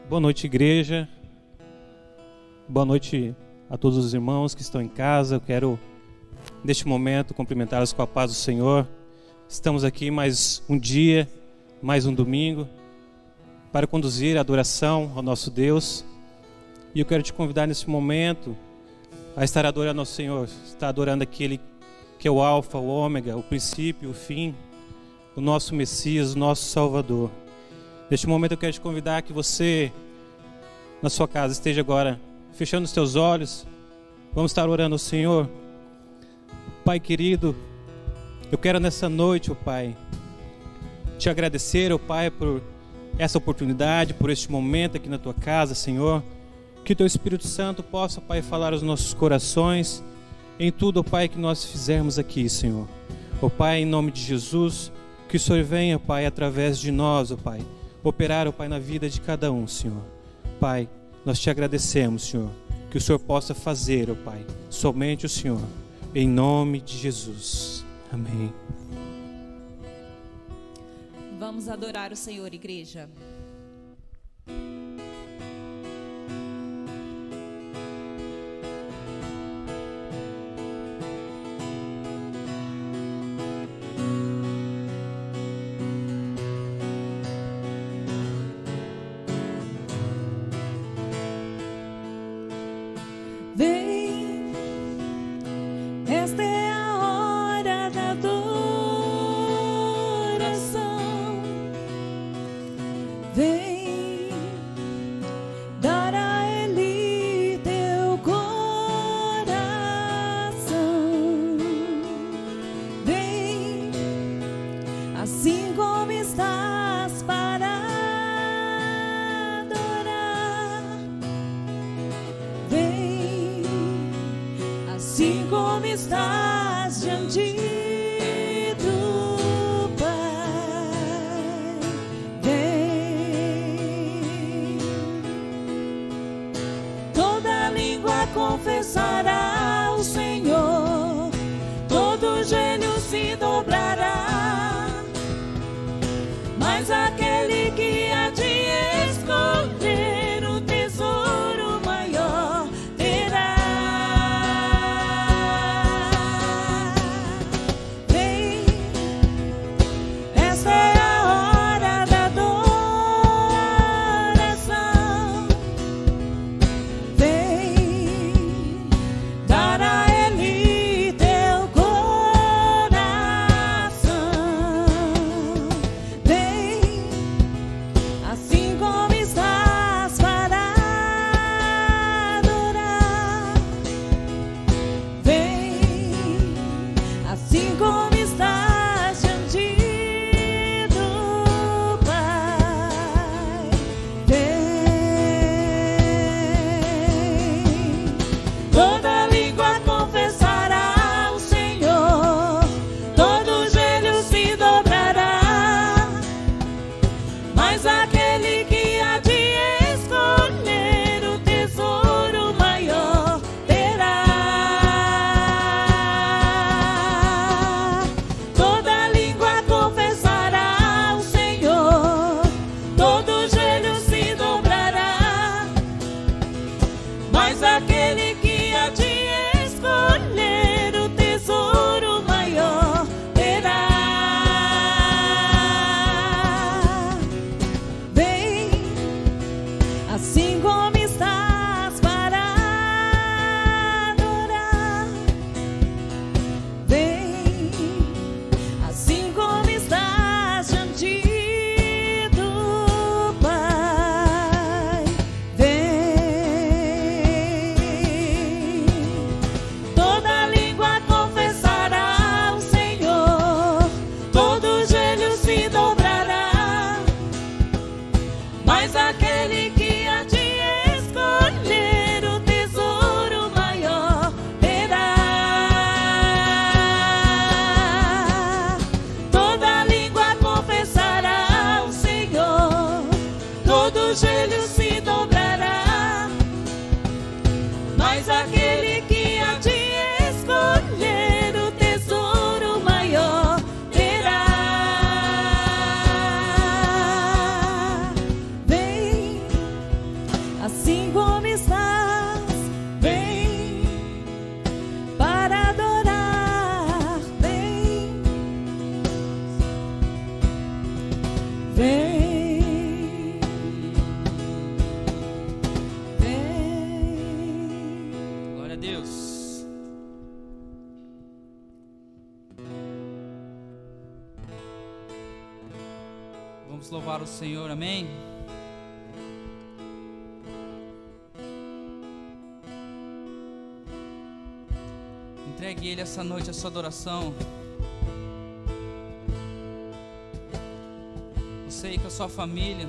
Boa noite, igreja. Boa noite a todos os irmãos que estão em casa. Eu quero, neste momento, cumprimentá-los com a paz do Senhor. Estamos aqui mais um dia, mais um domingo, para conduzir a adoração ao nosso Deus. E eu quero te convidar nesse momento a estar adorando ao Senhor, estar adorando aquele que é o Alfa, o Ômega, o princípio, o fim, o nosso Messias, o nosso Salvador. Neste momento eu quero te convidar que você, na sua casa, esteja agora fechando os teus olhos. Vamos estar orando ao Senhor. Pai querido, eu quero nessa noite, ó Pai, te agradecer, ó Pai, por essa oportunidade, por este momento aqui na tua casa, Senhor. Que o teu Espírito Santo possa, Pai, falar aos nossos corações em tudo, ó Pai, que nós fizermos aqui, Senhor. Ó Pai, em nome de Jesus, que o Senhor venha, Pai, através de nós, ó Pai, operar, ó Pai, na vida de cada um, Senhor. Pai, nós te agradecemos, Senhor, que o Senhor possa fazer, ó Pai, somente o Senhor, em nome de Jesus. Amém. Vamos adorar o Senhor, igreja. Vem, esta é a hora da adoração. Vem, dar a Ele teu coração. Vem, assim como estás para adorar. Vem, assim como estás diante do Pai. Vem, Vamos louvar o Senhor, amém? Entregue Ele essa noite a sua adoração. Você aí com a sua família.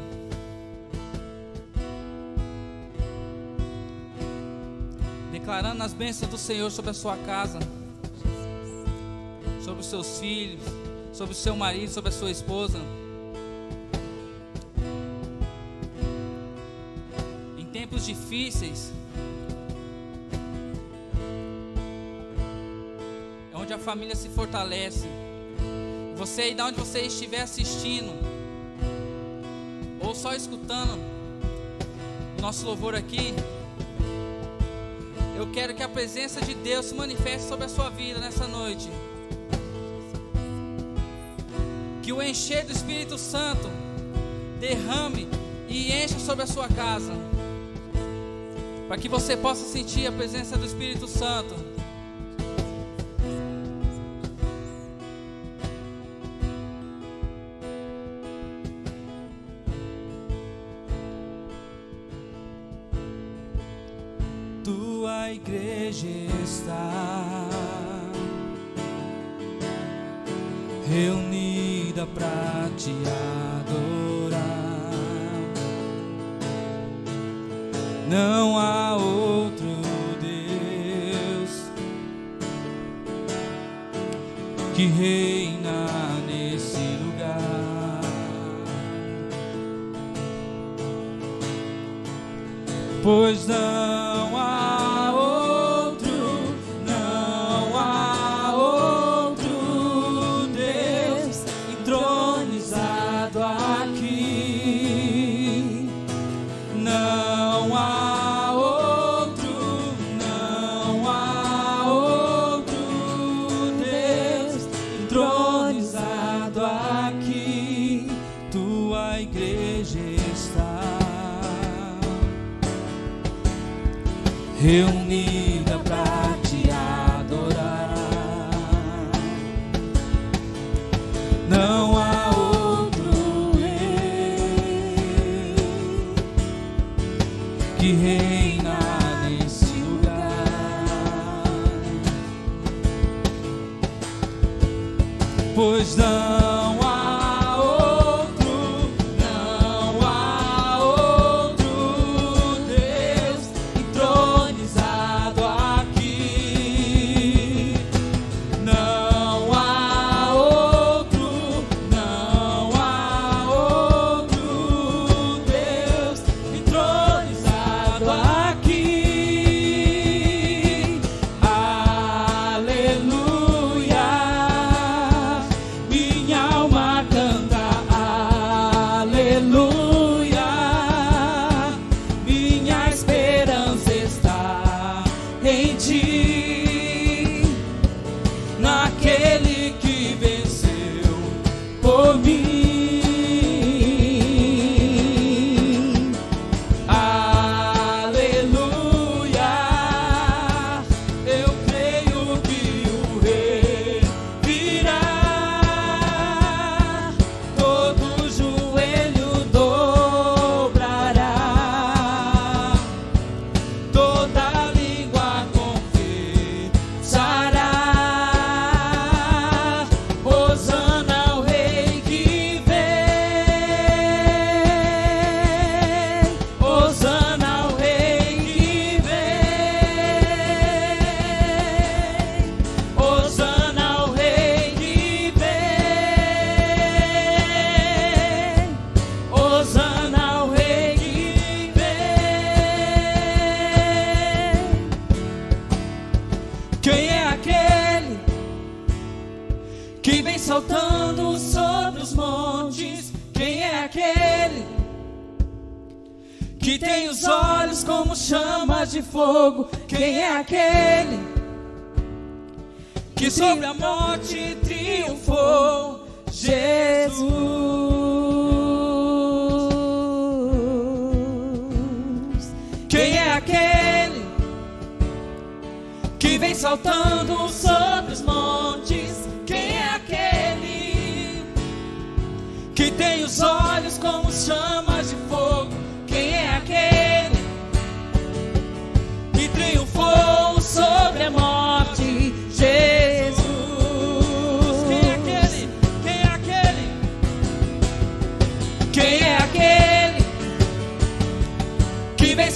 Declarando as bênçãos do Senhor sobre a sua casa, sobre os seus filhos, sobre o seu marido, sobre a sua esposa. Em tempos difíceis, é onde a família se fortalece. Você aí de onde você estiver assistindo, ou só escutando o nosso louvor aqui, eu quero que a presença de Deus se manifeste sobre a sua vida nessa noite. Que o encher do Espírito Santo derrame e encha sobre a sua casa, para que você possa sentir a presença do Espírito Santo. Tua igreja está reunida pra te adorar. Não há outro Deus que reina nesse lugar, pois não há outro, não há outro Deus entronizado aqui. Não há outro, não há outro Deus entronizado aqui. Tua igreja está reunida pra te adorar. Não há outro rei que reina nesse lugar, pois não há outro, não há outro Deus entronizado aqui. Não há outro, não há outro Deus entronizado aqui. Aleluia, minha alma canta aleluia. Minha esperança está em ti, naquele que venceu por mim. Aleluia, eu creio que o rei virá, todo joelho dobrará, toda língua confessará. Hosana ao rei que vem, hosana ao rei que vem, hosana ao rei que vem, hosana ao rei que vem. Quem é aquele que vem saltando sobre os montes? Quem é aquele que tem os olhos como chamas de fogo? Quem é aquele que sobre a morte triunfou? Jesus. Quem é aquele que vem saltando sobre os montes? Quem é aquele que tem os olhos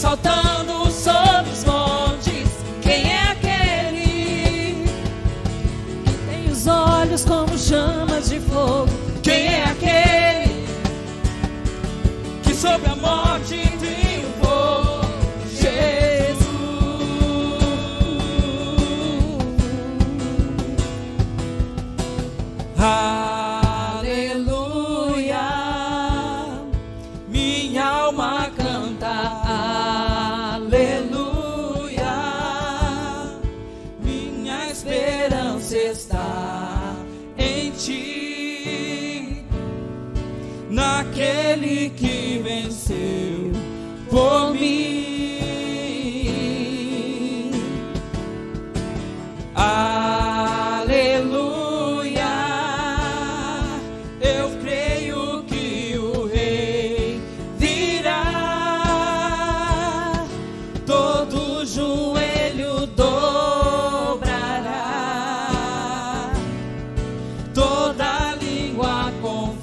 saltando sobre os montes. Quem é aquele que tem os olhos como chamas de fogo? Quem é aquele que sobre a morte triunfou? Jesus. Aleluia, minha alma canta. Aleluia, minha esperança está em ti, naquele que venceu por mim. Aleluia, eu creio que o Rei virá, todo joelho dobrará, toda língua confessará.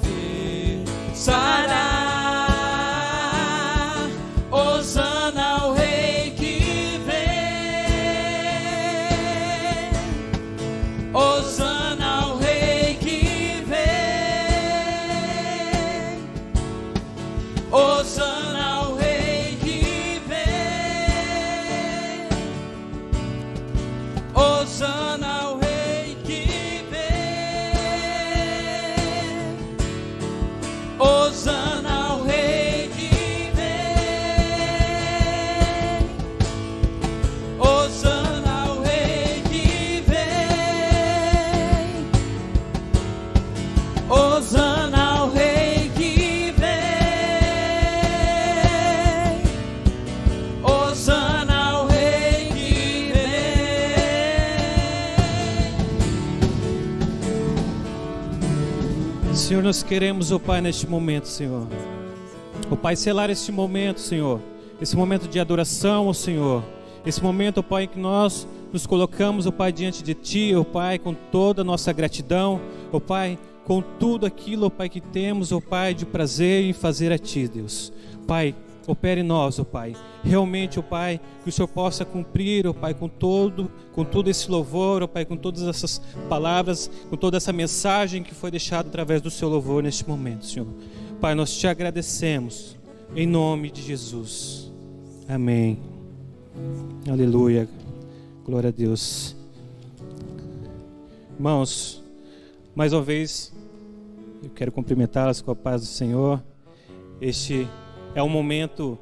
Hosana ao Rei que vem, Hosana ao Rei que vem, Hosana ao Rei que vem, Hosana ao Rei que vem, Hosana ao Rei que vem, Hosana ao Rei que vem, Hosana ao Rei que vem, Hosana ao Rei que vem. Senhor, nós queremos, ó Pai, neste momento, Senhor. Ó Pai, selar este momento, Senhor. Esse momento de adoração, ó Senhor. Esse momento, ó Pai, em que nós nos colocamos, ó Pai, diante de Ti, ó Pai, com toda a nossa gratidão, ó Pai, com tudo aquilo, ó Pai, que temos, ó Pai, de prazer em fazer a Ti, Deus. Pai, opere em nós, ó Pai. Realmente, ó Pai, que o Senhor possa cumprir, ó Pai, com todo esse louvor, ó Pai, com todas essas palavras, com toda essa mensagem que foi deixada através do Seu louvor neste momento, Senhor. Pai, nós Te agradecemos, em nome de Jesus. Amém. Aleluia. Glória a Deus. Irmãos, mais uma vez, eu quero cumprimentá-las com a paz do Senhor. Este é um momento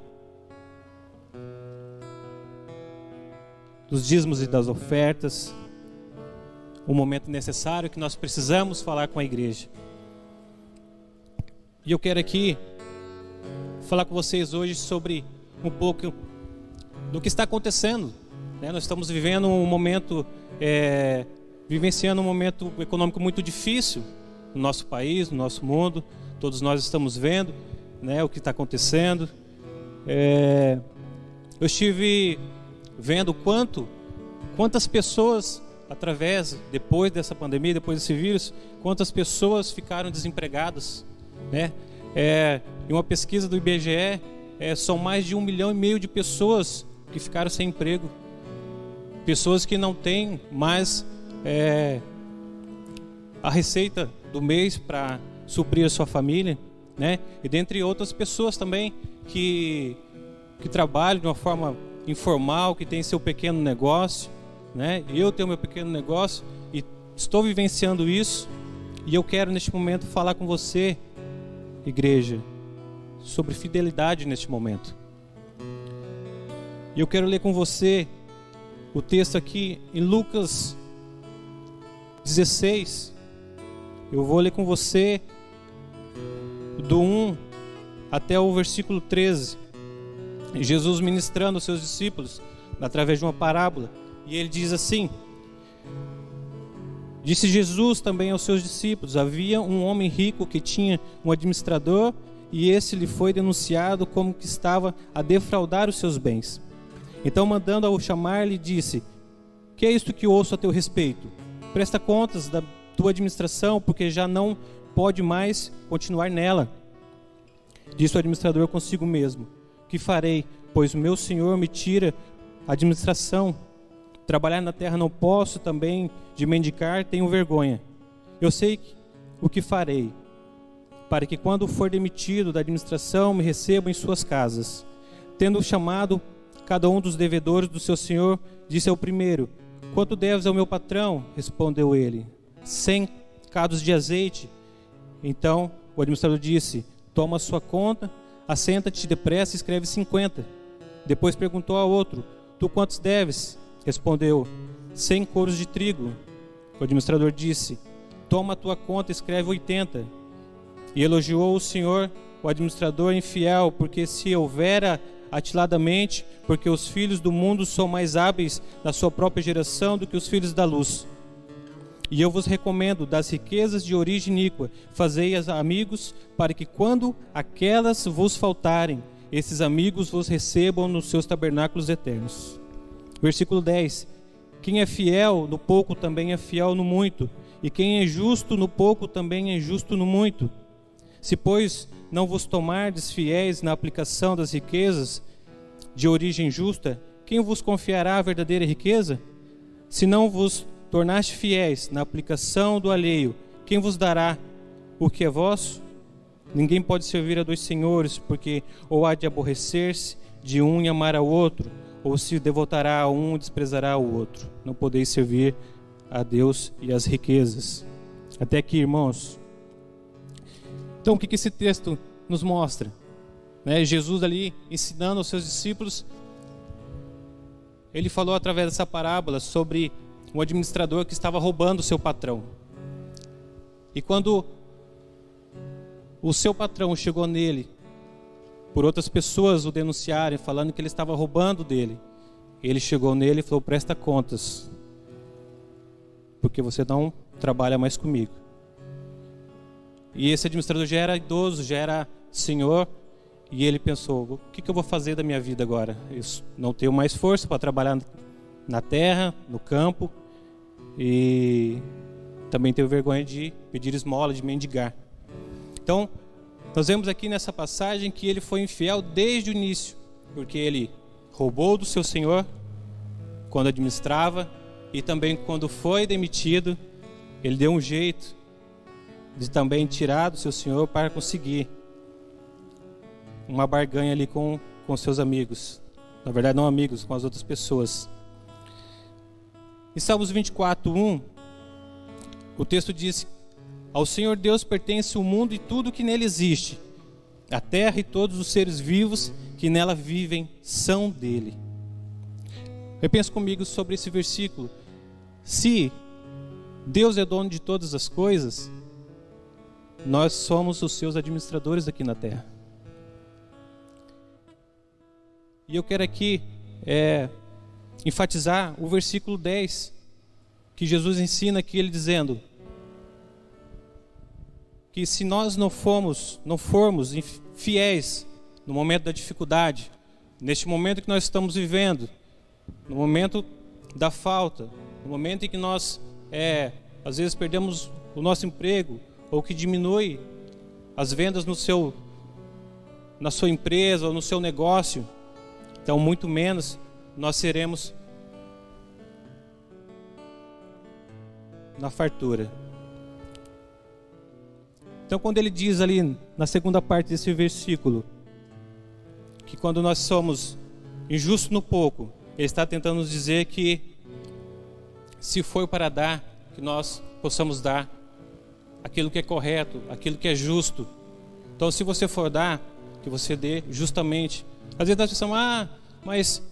dos dízimos e das ofertas, um momento necessário que nós precisamos falar com a igreja. E eu quero aqui falar com vocês hoje sobre um pouco do que está acontecendo, né? Nós estamos vivendo um momento, vivenciando um momento econômico muito difícil no nosso país, no nosso mundo. Todos nós estamos vendo, né, o que está acontecendo. Eu estive vendo quantas pessoas, depois dessa pandemia, depois desse vírus, quantas pessoas ficaram desempregadas, né? Em uma pesquisa do IBGE, são mais de 1,5 milhão de pessoas que ficaram sem emprego. Pessoas que não têm mais a receita do mês para suprir a sua família, né? E dentre outras pessoas também que trabalham de uma forma informal, que tem seu pequeno negócio, né? Eu tenho meu pequeno negócio e estou vivenciando isso. E eu quero neste momento falar com você, igreja, sobre fidelidade neste momento. E eu quero ler com você o texto aqui em Lucas 16. Eu vou ler com você do 1 até o versículo 13. Jesus ministrando aos seus discípulos através de uma parábola. E ele diz assim: disse Jesus também aos seus discípulos: havia um homem rico que tinha um administrador, e esse lhe foi denunciado como que estava a defraudar os seus bens. Então, mandando-o chamar, lhe disse: que é isto que ouço a teu respeito? Presta contas da tua administração, porque já não pode mais continuar nela. Disse o administrador consigo mesmo: que farei? pois o meu senhor me tira a administração. Trabalhar na terra não posso, também de mendigar tenho vergonha. Eu sei o que farei, para que quando for demitido da administração me recebam em suas casas. Tendo chamado cada um dos devedores do seu senhor, disse ao primeiro: quanto deves ao meu patrão? Respondeu ele: 100 cados de azeite. Então o administrador disse: toma a sua conta, assenta-te depressa e escreve 50. Depois perguntou ao outro: tu quantos deves? Respondeu: 100 coros de trigo. O administrador disse: toma a tua conta e escreve 80. E elogiou o senhor, o administrador infiel, porque se houvera atiladamente, porque os filhos do mundo são mais hábeis na sua própria geração do que os filhos da luz. E eu vos recomendo, das riquezas de origem iníqua, fazei-as amigos, para que quando aquelas vos faltarem, esses amigos vos recebam nos seus tabernáculos eternos. Versículo 10. Quem é fiel no pouco também é fiel no muito, e quem é justo no pouco também é justo no muito. Se, pois, não vos tomardes fiéis na aplicação das riquezas de origem justa, quem vos confiará a verdadeira riqueza? Se não vos tornaste fiéis na aplicação do alheio, quem vos dará o que é vosso? Ninguém pode servir a dois senhores, porque ou há de aborrecer-se de um e amar ao outro, ou se devotará a um e desprezará o outro. Não podeis servir a Deus e as riquezas. Até aqui, irmãos. Então, o que esse texto nos mostra? Jesus ali ensinando aos seus discípulos, ele falou através dessa parábola sobre um administrador que estava roubando o seu patrão. E quando o seu patrão chegou nele, por outras pessoas o denunciarem, falando que ele estava roubando dele, ele chegou nele e falou: presta contas, porque você não trabalha mais comigo. E esse administrador já era idoso, já era senhor, e ele pensou: o que eu vou fazer da minha vida agora? Eu não tenho mais força para trabalhar na terra, no campo, e também tenho vergonha de pedir esmola, de mendigar. Então, nós vemos aqui nessa passagem que ele foi infiel desde o início, porque ele roubou do seu senhor quando administrava, e também quando foi demitido, ele deu um jeito de também tirar do seu senhor para conseguir uma barganha ali com seus amigos. Na verdade, não amigos, com as outras pessoas. Em Salmos 24:1, o texto diz: ao Senhor Deus pertence o mundo e tudo que nele existe. A terra e todos os seres vivos que nela vivem são dele. Repense comigo sobre esse versículo. Se Deus é dono de todas as coisas, nós somos os seus administradores aqui na terra. E eu quero aqui enfatizar o versículo 10, que Jesus ensina aqui, ele dizendo que se nós não formos fiéis no momento da dificuldade, neste momento que nós estamos vivendo, no momento da falta, no momento em que nós às vezes perdemos o nosso emprego, ou que diminui as vendas na sua empresa ou no seu negócio, então muito menos nós seremos na fartura. Então, quando ele diz ali na segunda parte desse versículo que quando nós somos injustos no pouco, ele está tentando nos dizer que se for para dar, que nós possamos dar aquilo que é correto, aquilo que é justo. Então, se você for dar, que você dê justamente. Às vezes nós pensamos: mas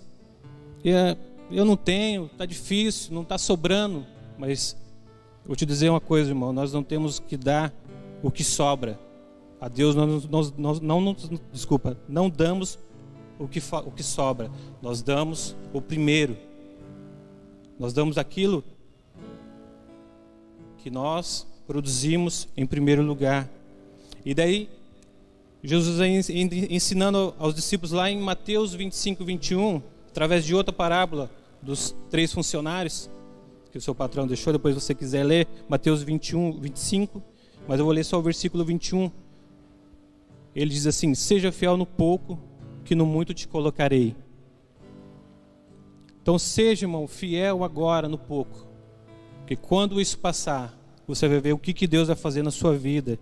eu não tenho, está difícil, não está sobrando. Mas eu vou te dizer uma coisa, irmão: nós não temos que dar o que sobra. A Deus não damos o que sobra. Nós damos o primeiro. Nós damos aquilo que nós produzimos em primeiro lugar. E daí, Jesus ensinando aos discípulos lá em Mateus 25:21, através de outra parábola dos 3 funcionários, que o seu patrão deixou, depois se você quiser ler, Mateus 21:25, mas eu vou ler só o versículo 21. Ele diz assim: seja fiel no pouco, que no muito te colocarei. Então seja, irmão, fiel agora no pouco, porque quando isso passar, você vai ver o que Deus vai fazer na sua vida,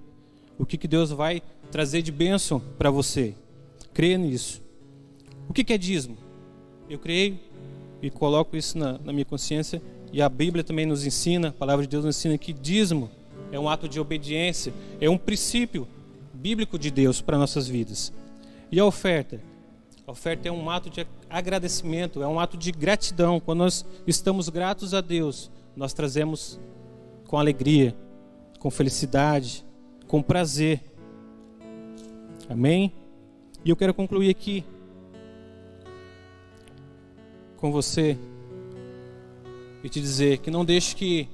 o que Deus vai trazer de bênção para você. Creia nisso. O que é dízimo? Eu creio e coloco isso na minha consciência, e a Bíblia também nos ensina, a palavra de Deus nos ensina que dízimo é um ato de obediência, é um princípio bíblico de Deus para nossas vidas. E a oferta? A oferta é um ato de agradecimento, é um ato de gratidão. Quando nós estamos gratos a Deus, nós trazemos com alegria, com felicidade, com prazer. Amém? E eu quero concluir aqui com você e te dizer que não deixe que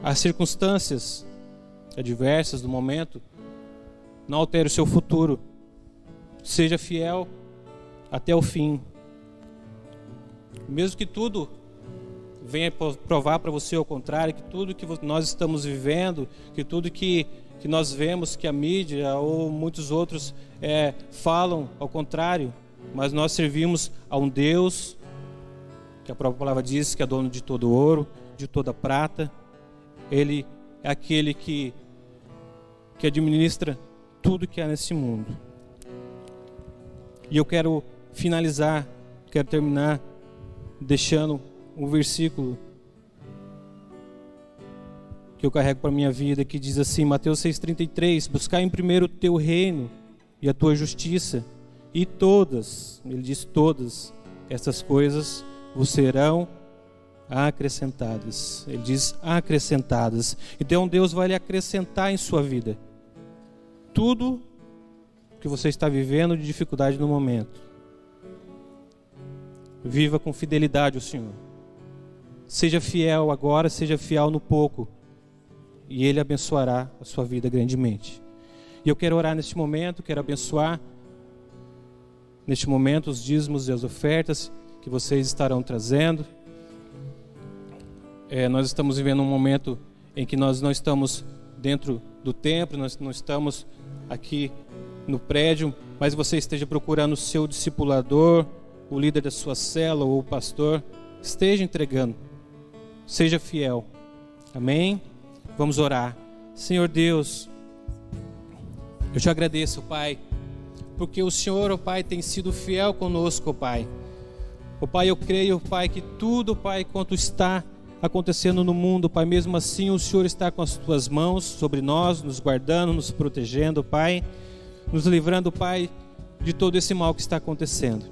as circunstâncias adversas do momento não altere o seu futuro. Seja fiel até o fim. Mesmo que tudo venha provar para você ao contrário, que tudo que nós estamos vivendo, que tudo que nós vemos, que a mídia ou muitos outros falam ao contrário, mas nós servimos a um Deus que a própria palavra diz que é dono de todo ouro, de toda prata. Ele é aquele que administra tudo que há nesse mundo. E eu quero finalizar, quero terminar deixando um versículo que eu carrego para a minha vida, que diz assim, Mateus 6,33, buscar em primeiro o teu reino e a tua justiça, e todas, ele diz todas, essas coisas vos serão acrescentadas. Ele diz acrescentadas. Então Deus vai lhe acrescentar em sua vida tudo que você está vivendo de dificuldade no momento. Viva com fidelidade ao Senhor. Seja fiel agora, seja fiel no pouco, e Ele abençoará a sua vida grandemente. E eu quero orar neste momento, quero abençoar neste momento os dízimos e as ofertas que vocês estarão trazendo. Nós estamos vivendo um momento em que nós não estamos dentro do templo, nós não estamos aqui no prédio, mas você esteja procurando o seu discipulador, o líder da sua célula ou o pastor, esteja entregando. Seja fiel. Amém? Vamos orar. Senhor Deus, eu te agradeço, Pai, porque o Senhor, ó Pai, tem sido fiel conosco, ó Pai. Ó Pai, eu creio, Pai, que tudo, Pai, quanto está acontecendo no mundo, Pai, mesmo assim o Senhor está com as tuas mãos sobre nós, nos guardando, nos protegendo, Pai, nos livrando, Pai, de todo esse mal que está acontecendo.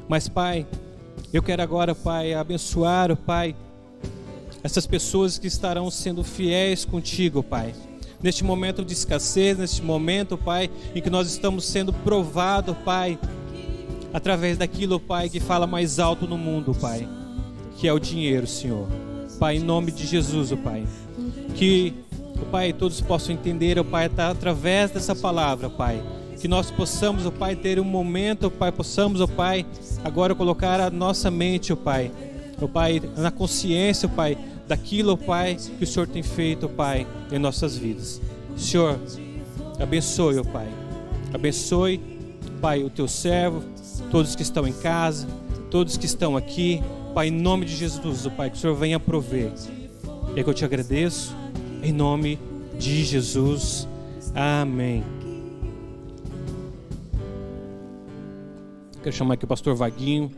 Mas, Pai, eu quero agora, Pai, abençoar, Pai, essas pessoas que estarão sendo fiéis contigo, Pai, neste momento de escassez, neste momento, Pai, em que nós estamos sendo provados, Pai, através daquilo, Pai, que fala mais alto no mundo, Pai, que é o dinheiro, Senhor. Pai, em nome de Jesus, ó Pai, que, ó Pai, todos possam entender, ó Pai, através dessa palavra, Pai, que nós possamos, ó Pai, ter um momento, ó Pai, possamos, ó Pai, agora colocar a nossa mente, ó Pai, na consciência, ó Pai, daquilo, ó Pai, que o Senhor tem feito, ó Pai, em nossas vidas. Senhor, abençoe, ó Pai, abençoe, Pai, o teu servo, todos que estão em casa, todos que estão aqui, Pai, em nome de Jesus, ó Pai, que o Senhor venha prover. É que eu te agradeço, em nome de Jesus. Amém. Quero chamar aqui o pastor Vaguinho.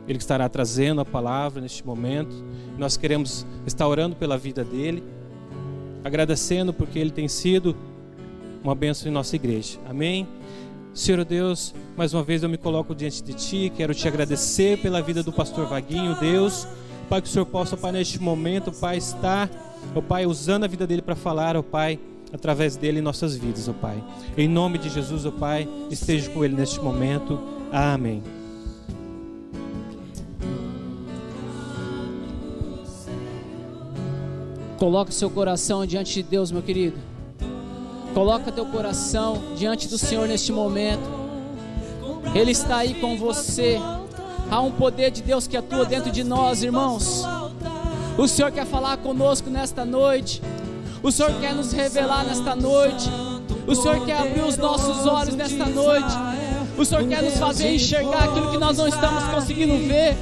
Ele que estará trazendo a palavra neste momento. Nós queremos estar orando pela vida dele, agradecendo porque ele tem sido uma bênção em nossa igreja. Amém? Senhor Deus, mais uma vez eu me coloco diante de Ti, quero Te agradecer pela vida do pastor Vaguinho, Deus, Pai, que o Senhor possa, Pai, neste momento, Pai, estar, ó Pai, usando a vida dele para falar, ó Pai, através dele em nossas vidas, ó Pai. Em nome de Jesus, ó Pai, esteja com ele neste momento. Amém. Coloca o seu coração diante de Deus, meu querido. Coloca teu coração diante do Senhor neste momento. Ele está aí com você. Há um poder de Deus que atua dentro de nós, irmãos. O Senhor quer falar conosco nesta noite. O Senhor quer nos revelar nesta noite. O Senhor quer abrir os nossos olhos nesta noite. O Senhor quer nos fazer enxergar aquilo que nós não estamos conseguindo ver.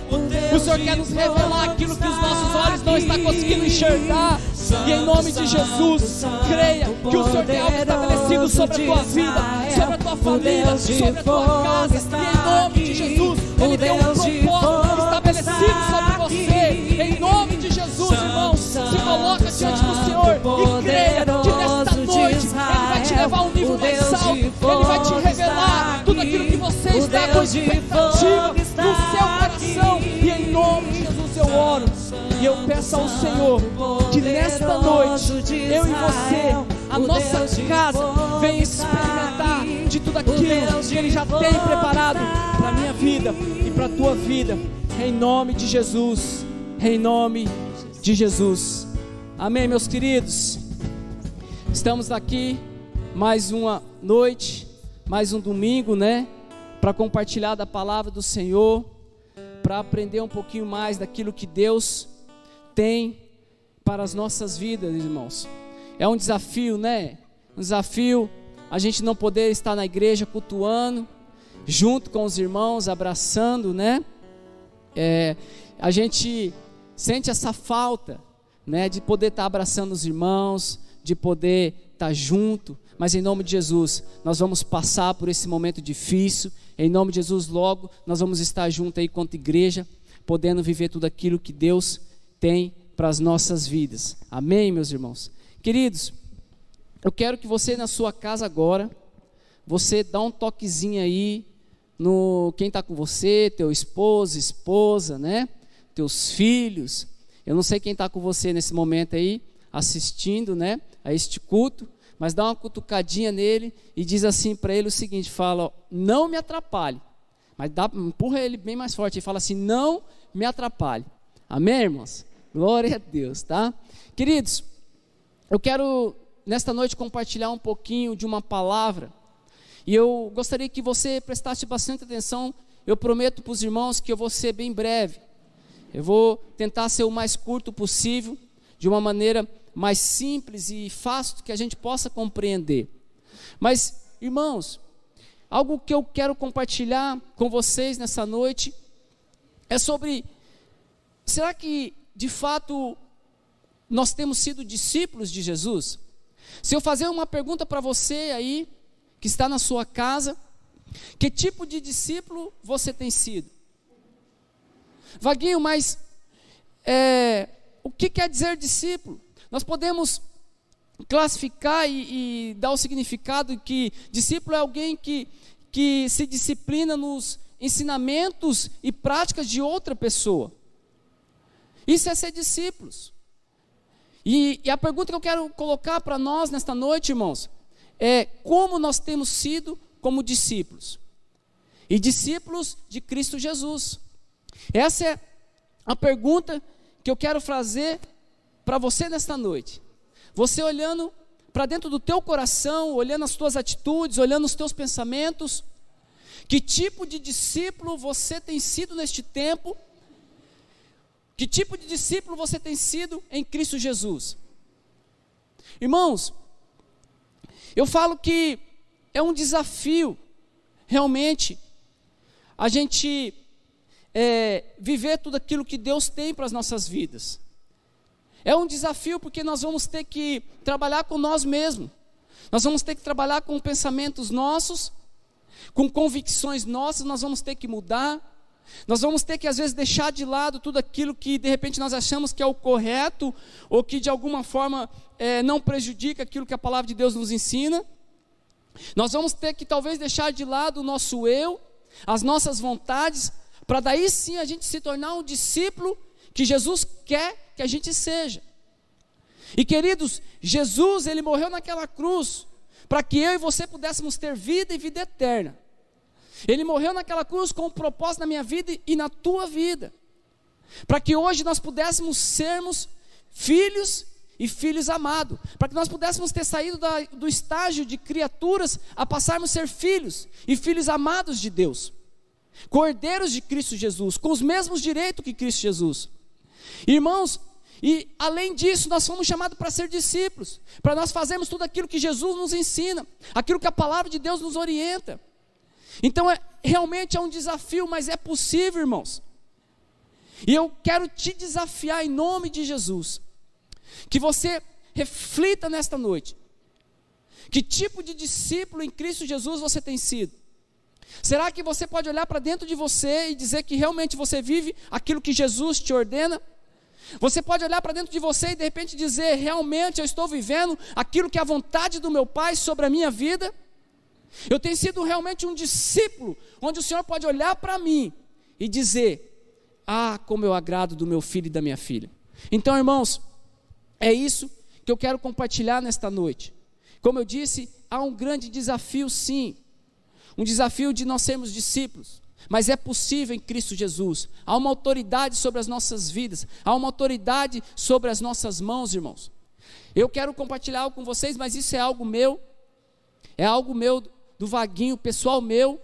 O Senhor quer nos revelar aquilo que os nossos olhos não estão conseguindo enxergar. E em nome de Jesus, creia que o Senhor tem algo estabelecido sobre a tua vida, sobre a tua família, sobre a tua casa. E em nome de Jesus, Ele tem um propósito estabelecido sobre você. Em nome de Jesus, irmãos, se coloca diante do Senhor e creia que nesta noite Ele vai te levar a um nível mais alto. Ele vai te revelar tudo aquilo que você está com expectativa no seu coração. E em nome de Jesus eu oro e eu peço ao Senhor que nesta noite eu e você, a nossa casa, venha experimentar de tudo aquilo que Ele já tem preparado para a minha vida e para a tua vida. Em nome de Jesus, em nome de Jesus. Amém, meus queridos. Estamos aqui mais uma noite, mais um domingo, né? Para compartilhar da palavra do Senhor, para aprender um pouquinho mais daquilo que Deus tem para as nossas vidas, irmãos. É um desafio, né? Um desafio a gente não poder estar na igreja cultuando, junto com os irmãos, abraçando, né? A gente sente essa falta, né? De poder estar abraçando os irmãos, de poder estar junto. Mas em nome de Jesus, nós vamos passar por esse momento difícil. Em nome de Jesus, logo nós vamos estar juntos aí quanto igreja, podendo viver tudo aquilo que Deus tem para as nossas vidas. Amém, meus irmãos? Queridos, eu quero que você na sua casa agora, você dá um toquezinho aí no quem está com você, teu esposo, esposa, né? Teus filhos. Eu não sei quem está com você nesse momento aí, assistindo, né? A este culto. Mas dá uma cutucadinha nele e diz assim para ele o seguinte, fala, ó, não me atrapalhe. Mas empurra ele bem mais forte e fala assim, não me atrapalhe. Amém, irmãos? Glória a Deus, tá? Queridos, eu quero nesta noite compartilhar um pouquinho de uma palavra. E eu gostaria que você prestasse bastante atenção. Eu prometo para os irmãos que eu vou ser bem breve. Eu vou tentar ser o mais curto possível, de uma maneira mais simples e fácil que a gente possa compreender. Mas, irmãos, algo que eu quero compartilhar com vocês nessa noite é sobre, será que de fato nós temos sido discípulos de Jesus? Se eu fazer uma pergunta para você aí, que está na sua casa, que tipo de discípulo você tem sido? Vaguinho, mas o que quer dizer discípulo? Nós podemos classificar e dar o significado que discípulo é alguém que se disciplina nos ensinamentos e práticas de outra pessoa. Isso é ser discípulos. E a pergunta que eu quero colocar para nós nesta noite, irmãos, é como nós temos sido como discípulos. E discípulos de Cristo Jesus. Essa é a pergunta que eu quero fazer para você nesta noite. Você olhando para dentro do teu coração, olhando as tuas atitudes, olhando os teus pensamentos, que tipo de discípulo você tem sido neste tempo? Que tipo de discípulo você tem sido em Cristo Jesus? Irmãos, eu falo que é um desafio, realmente, a gente viver tudo aquilo que Deus tem para as nossas vidas. É um desafio porque nós vamos ter que trabalhar com nós mesmos. Nós vamos ter que trabalhar com pensamentos nossos, com convicções nossas, nós vamos ter que mudar. Nós vamos ter que às vezes deixar de lado tudo aquilo que de repente nós achamos que é o correto, ou que de alguma forma não prejudica aquilo que a palavra de Deus nos ensina. Nós vamos ter que talvez deixar de lado o nosso eu, as nossas vontades, para daí sim a gente se tornar um discípulo que Jesus quer que a gente seja. E queridos, Jesus, Ele morreu naquela cruz, para que eu e você pudéssemos ter vida e vida eterna. Ele morreu naquela cruz com um propósito na minha vida e na tua vida, para que hoje nós pudéssemos sermos filhos e filhos amados, para que nós pudéssemos ter saído do estágio de criaturas a passarmos a ser filhos e filhos amados de Deus, cordeiros de Cristo Jesus, com os mesmos direitos que Cristo Jesus. Irmãos, e além disso nós fomos chamados para ser discípulos, para nós fazermos tudo aquilo que Jesus nos ensina, aquilo que a palavra de Deus nos orienta. Então realmente é um desafio, mas é possível, irmãos. E eu quero te desafiar em nome de Jesus, que você reflita nesta noite, que tipo de discípulo em Cristo Jesus você tem sido. Será que você pode olhar para dentro de você e dizer que realmente você vive aquilo que Jesus te ordena? Você pode olhar para dentro de você e de repente dizer, realmente eu estou vivendo aquilo que é a vontade do meu Pai sobre a minha vida? Eu tenho sido realmente um discípulo, onde o Senhor pode olhar para mim e dizer, como eu agrado do meu filho e da minha filha. Então, irmãos, é isso que eu quero compartilhar nesta noite. Como eu disse, há um grande desafio sim, um desafio de nós sermos discípulos, mas é possível em Cristo Jesus. Há uma autoridade sobre as nossas vidas, há uma autoridade sobre as nossas mãos, irmãos. Eu quero compartilhar algo com vocês, mas isso é algo meu do Vaguinho, pessoal meu,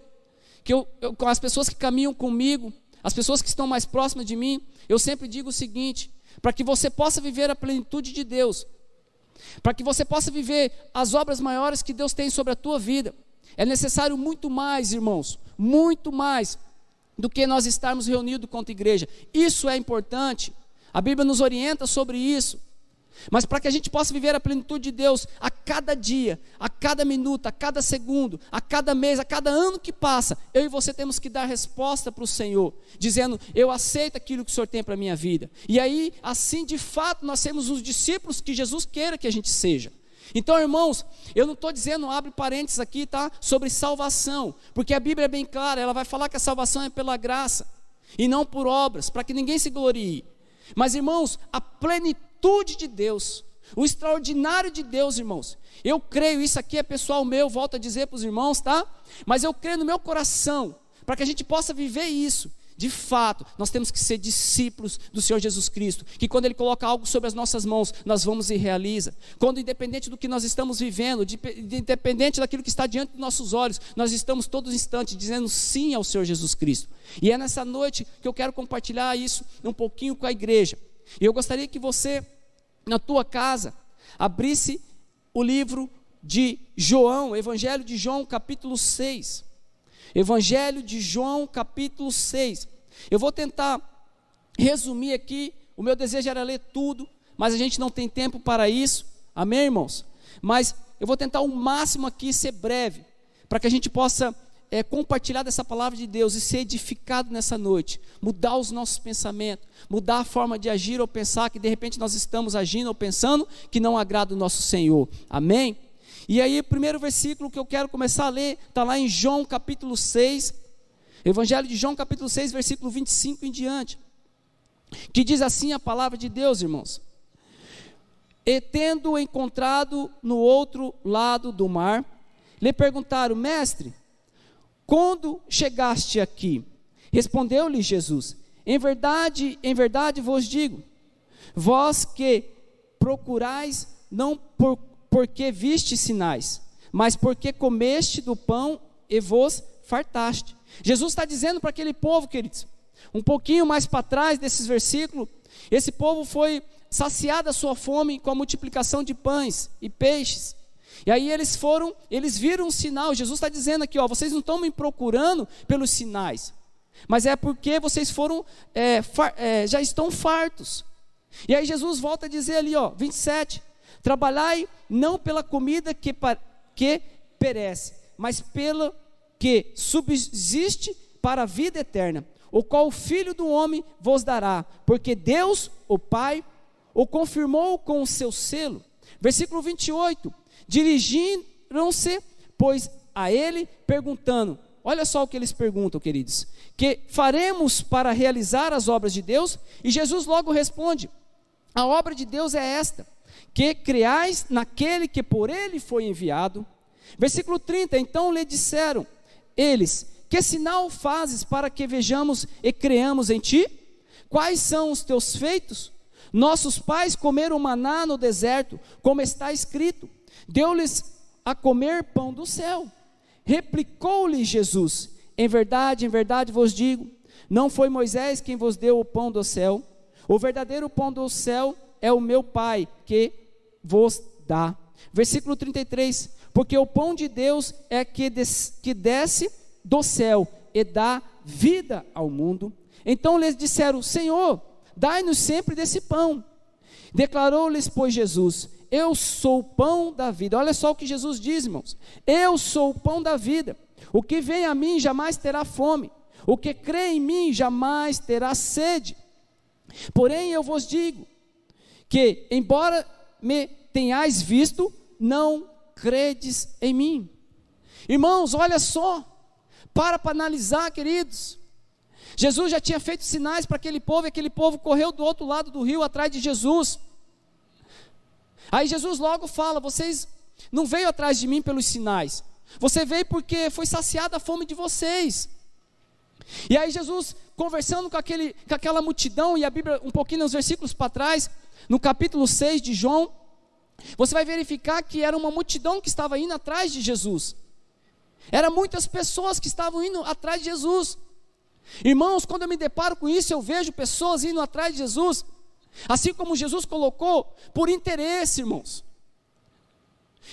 que eu com as pessoas que caminham comigo, as pessoas que estão mais próximas de mim, eu sempre digo o seguinte: para que você possa viver a plenitude de Deus, para que você possa viver as obras maiores que Deus tem sobre a tua vida, é necessário muito mais, irmãos, muito mais do que nós estarmos reunidos contra a igreja. Isso é importante, a Bíblia nos orienta sobre isso. Mas para que a gente possa viver a plenitude de Deus a cada dia, a cada minuto, a cada segundo, a cada mês, a cada ano que passa, eu e você temos que dar resposta para o Senhor, dizendo, eu aceito aquilo que o Senhor tem para a minha vida. E aí, assim de fato, nós sermos os discípulos que Jesus queira que a gente seja. Então, irmãos, eu não estou dizendo, abre parênteses aqui, tá? Sobre salvação, porque a Bíblia é bem clara, ela vai falar que a salvação é pela graça, e não por obras, para que ninguém se glorie. Mas, irmãos, a plenitude de Deus, o extraordinário de Deus, irmãos, eu creio, isso aqui é pessoal meu, volto a dizer para os irmãos, tá? Mas eu creio no meu coração, para que a gente possa viver isso. De fato, nós temos que ser discípulos do Senhor Jesus Cristo, que quando Ele coloca algo sobre as nossas mãos, nós vamos e realiza. Quando independente do que nós estamos vivendo, independente daquilo que está diante dos nossos olhos, nós estamos todos instantes dizendo sim ao Senhor Jesus Cristo. E é nessa noite que eu quero compartilhar isso um pouquinho com a igreja. E eu gostaria que você, na tua casa, abrisse o livro de João, Evangelho de João, capítulo 6. Evangelho de João, capítulo 6. Eu vou tentar resumir aqui, o meu desejo era ler tudo, mas a gente não tem tempo para isso, amém, irmãos? Mas eu vou tentar o máximo aqui ser breve, para que a gente possa compartilhar dessa palavra de Deus e ser edificado nessa noite, mudar os nossos pensamentos, mudar a forma de agir ou pensar, que de repente nós estamos agindo ou pensando que não agrada o nosso Senhor, amém? E aí o primeiro versículo que eu quero começar a ler, está lá em João capítulo 6, Evangelho de João capítulo 6, versículo 25 em diante, que diz assim a palavra de Deus, irmãos: e tendo encontrado no outro lado do mar, lhe perguntaram, mestre, quando chegaste aqui? Respondeu-lhe Jesus, em verdade vos digo, vós que procurais não porque viste sinais, mas porque comeste do pão e vos fartaste. Jesus está dizendo para aquele povo, queridos, um pouquinho mais para trás desses versículos, esse povo foi saciado a sua fome com a multiplicação de pães e peixes. E aí eles viram um sinal. Jesus está dizendo aqui, vocês não estão me procurando pelos sinais, mas é porque vocês foram, já estão fartos. E aí Jesus volta a dizer ali, 27, trabalhai não pela comida que perece, mas pela que subsiste para a vida eterna, o qual o Filho do Homem vos dará, porque Deus, o Pai, o confirmou com o seu selo. Versículo 28, dirigiram-se, pois, a ele, perguntando, olha só o que eles perguntam, queridos, que faremos para realizar as obras de Deus? E Jesus logo responde, a obra de Deus é esta, que creais naquele que por ele foi enviado. Versículo 30, então lhe disseram eles, que sinal fazes para que vejamos e creamos em ti? Quais são os teus feitos? Nossos pais comeram maná no deserto, como está escrito, deu-lhes a comer pão do céu. Replicou-lhe Jesus, em verdade vos digo, não foi Moisés quem vos deu o pão do céu, o verdadeiro pão do céu é o meu Pai que vos dá. Versículo 33, porque o pão de Deus é que desce do céu e dá vida ao mundo. Então lhes disseram: Senhor, dai-nos sempre desse pão. Declarou-lhes, pois, Jesus: eu sou o pão da vida. Olha só o que Jesus diz, irmãos: eu sou o pão da vida. O que vem a mim jamais terá fome. O que crê em mim jamais terá sede. Porém eu vos digo que, embora me tenhais visto, não credes em mim. Irmãos, olha só, para analisar, queridos. Jesus já tinha feito sinais para aquele povo, e aquele povo correu do outro lado do rio atrás de Jesus. Aí Jesus logo fala: vocês não veio atrás de mim pelos sinais, você veio porque foi saciada a fome de vocês. E aí Jesus, conversando com aquela multidão, e a Bíblia um pouquinho nos versículos para trás, no capítulo 6 de João, você vai verificar que era uma multidão que estava indo atrás de Jesus. Eram muitas pessoas que estavam indo atrás de Jesus. Irmãos, quando eu me deparo com isso, eu vejo pessoas indo atrás de Jesus, assim como Jesus colocou, por interesse, irmãos.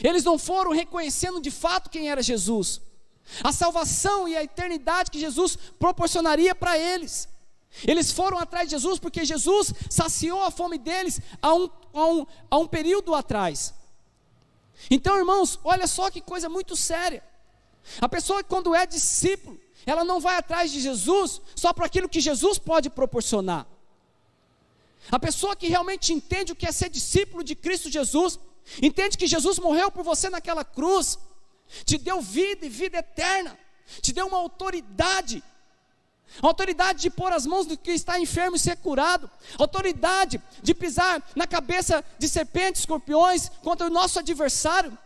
Eles não foram reconhecendo de fato quem era Jesus, a salvação e a eternidade que Jesus proporcionaria para eles. Eles foram atrás de Jesus porque Jesus saciou a fome deles há um período atrás. Então, irmãos, olha só que coisa muito séria. A pessoa, quando é discípulo, ela não vai atrás de Jesus só para aquilo que Jesus pode proporcionar. A pessoa que realmente entende o que é ser discípulo de Cristo Jesus, entende que Jesus morreu por você naquela cruz, te deu vida e vida eterna, te deu uma autoridade, a autoridade de pôr as mãos do que está enfermo e ser curado, autoridade de pisar na cabeça de serpentes, escorpiões, contra o nosso adversário,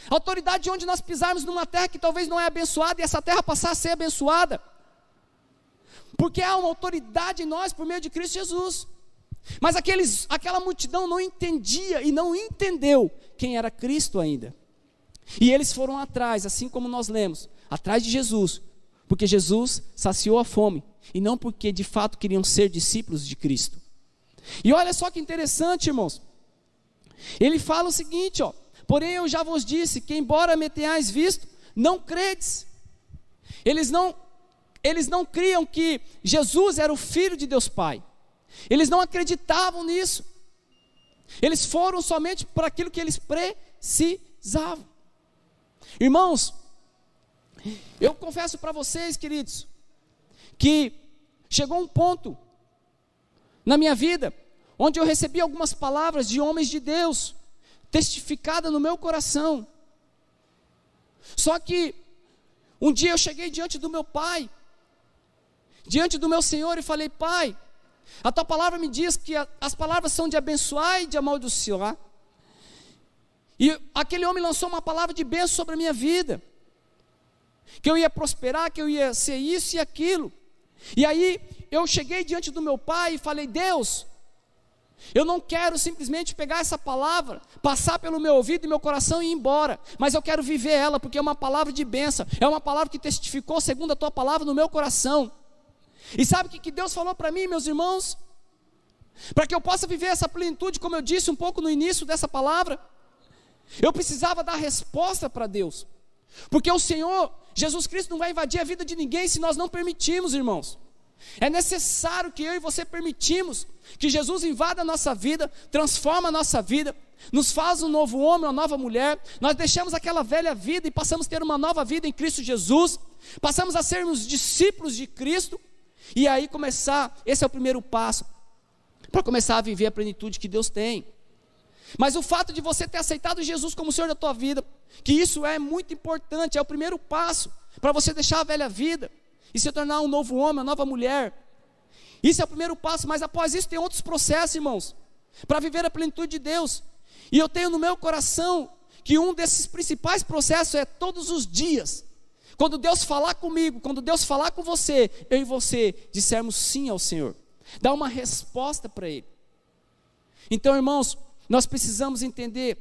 autoridade de onde nós pisarmos numa terra que talvez não é abençoada, e essa terra passar a ser abençoada, porque há uma autoridade em nós por meio de Cristo Jesus. Mas aquela multidão não entendia e não entendeu quem era Cristo ainda, e eles foram atrás, assim como nós lemos, atrás de Jesus, porque Jesus saciou a fome, e não porque de fato queriam ser discípulos de Cristo. E olha só que interessante, irmãos, ele fala o seguinte, porém eu já vos disse que embora me tenhais visto, não credes. Eles não criam que Jesus era o Filho de Deus Pai, eles não acreditavam nisso, eles foram somente para aquilo que eles precisavam. Irmãos, eu confesso para vocês, queridos, que chegou um ponto na minha vida, onde eu recebi algumas palavras de homens de Deus, testificada no meu coração. Só que um dia eu cheguei diante do meu pai, diante do meu Senhor, e falei: Pai, a tua palavra me diz que as palavras são de abençoar e de amaldiçoar. E aquele homem lançou uma palavra de bênção sobre a minha vida, que eu ia prosperar, que eu ia ser isso e aquilo. E aí eu cheguei diante do meu pai e falei: Deus, eu não quero simplesmente pegar essa palavra, passar pelo meu ouvido e meu coração e ir embora, mas eu quero viver ela, porque é uma palavra de bênção, é uma palavra que testificou segundo a tua palavra no meu coração. E sabe o que Deus falou para mim, meus irmãos? Para que eu possa viver essa plenitude, como eu disse um pouco no início dessa palavra, eu precisava dar resposta para Deus, porque o Senhor Jesus Cristo não vai invadir a vida de ninguém se nós não permitirmos, irmãos. É necessário que eu e você permitimos que Jesus invada a nossa vida, transforma a nossa vida, nos faz um novo homem, uma nova mulher. Nós deixamos aquela velha vida e passamos a ter uma nova vida em Cristo Jesus, passamos a sermos discípulos de Cristo, e aí esse é o primeiro passo, para começar a viver a plenitude que Deus tem. Mas o fato de você ter aceitado Jesus como Senhor da tua vida, que isso é muito importante, é o primeiro passo, para você deixar a velha vida, e se tornar um novo homem, uma nova mulher. Isso é o primeiro passo, mas após isso tem outros processos, irmãos, para viver a plenitude de Deus. E eu tenho no meu coração que um desses principais processos é todos os dias, quando Deus falar comigo, quando Deus falar com você, eu e você dissermos sim ao Senhor, dar uma resposta para Ele. Então, irmãos, nós precisamos entender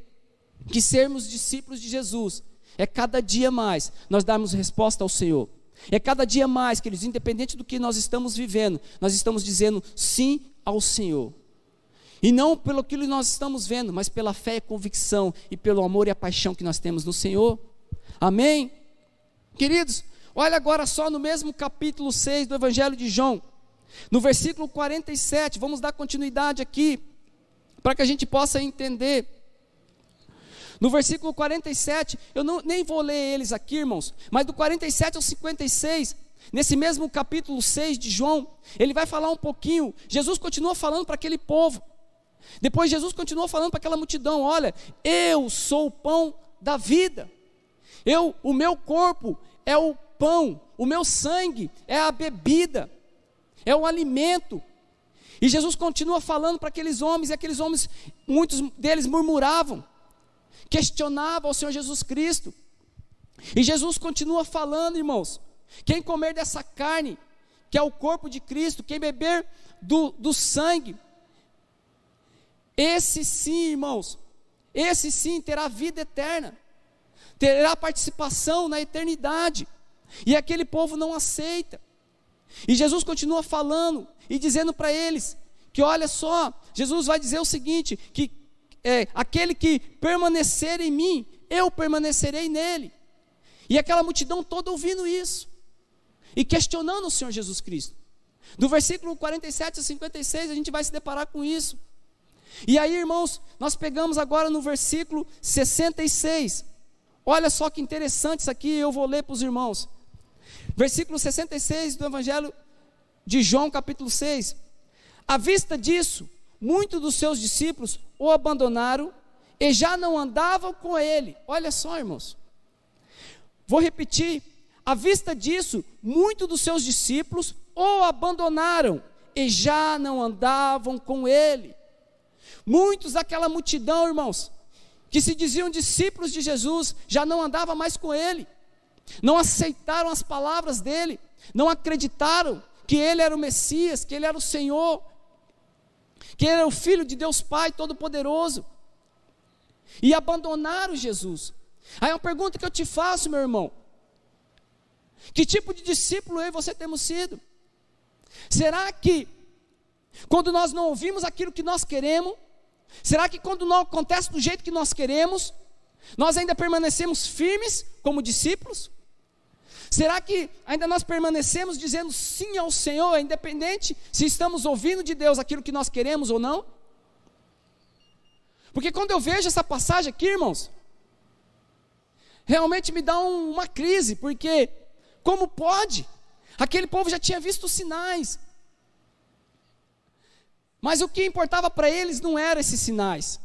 que sermos discípulos de Jesus é cada dia mais nós darmos resposta ao Senhor. É cada dia mais, queridos, independente do que nós estamos vivendo, nós estamos dizendo sim ao Senhor. E não pelo que nós estamos vendo, mas pela fé e convicção e pelo amor e a paixão que nós temos no Senhor. Amém? Queridos, Olha agora só no mesmo capítulo 6 do Evangelho de João, no versículo 47, vamos dar continuidade aqui, para que a gente possa entender. No versículo 47, eu nem vou ler eles aqui, irmãos, mas do 47 ao 56, nesse mesmo capítulo 6 de João, ele vai falar um pouquinho. Jesus continua falando para aquele povo. Depois Jesus continua falando para aquela multidão: olha, eu sou o pão da vida. O meu corpo é o pão, o meu sangue é a bebida, é o alimento. E Jesus continua falando para aqueles homens, e aqueles homens, muitos deles murmuravam, questionavam ao Senhor Jesus Cristo. E Jesus continua falando, irmãos: quem comer dessa carne, que é o corpo de Cristo, quem beber do sangue, esse sim, irmãos, esse sim terá vida eterna, terá participação na eternidade. E aquele povo não aceita. E Jesus continua falando e dizendo para eles que, olha só, Jesus vai dizer o seguinte, que aquele que permanecer em mim, eu permanecerei nele. E aquela multidão toda ouvindo isso e questionando o Senhor Jesus Cristo. Do versículo 47 a 56 a gente vai se deparar com isso. E aí, irmãos, nós pegamos agora no versículo 66. Olha só que interessante isso aqui, eu vou ler para os irmãos. Versículo 66 do Evangelho de João, capítulo 6. À vista disso, muitos dos seus discípulos o abandonaram e já não andavam com ele. Olha só, irmãos. Vou repetir. À vista disso, muitos dos seus discípulos o abandonaram e já não andavam com ele. Muitos daquela multidão, irmãos, que se diziam discípulos de Jesus, já não andavam mais com ele. Não aceitaram as palavras dele, não acreditaram que ele era o Messias, que ele era o Senhor, que ele era o Filho de Deus Pai Todo-Poderoso, e abandonaram Jesus. Aí uma pergunta que eu te faço, meu irmão: que tipo de discípulo eu e você temos sido? Será que quando nós não ouvimos aquilo que nós queremos, será que quando não acontece do jeito que nós queremos, nós ainda permanecemos firmes como discípulos? Será que ainda nós permanecemos dizendo sim ao Senhor, independente se estamos ouvindo de Deus aquilo que nós queremos ou não? Porque quando eu vejo essa passagem aqui, irmãos, realmente me dá uma crise, porque como pode? Aquele povo já tinha visto sinais, mas o que importava para eles não eram esses sinais,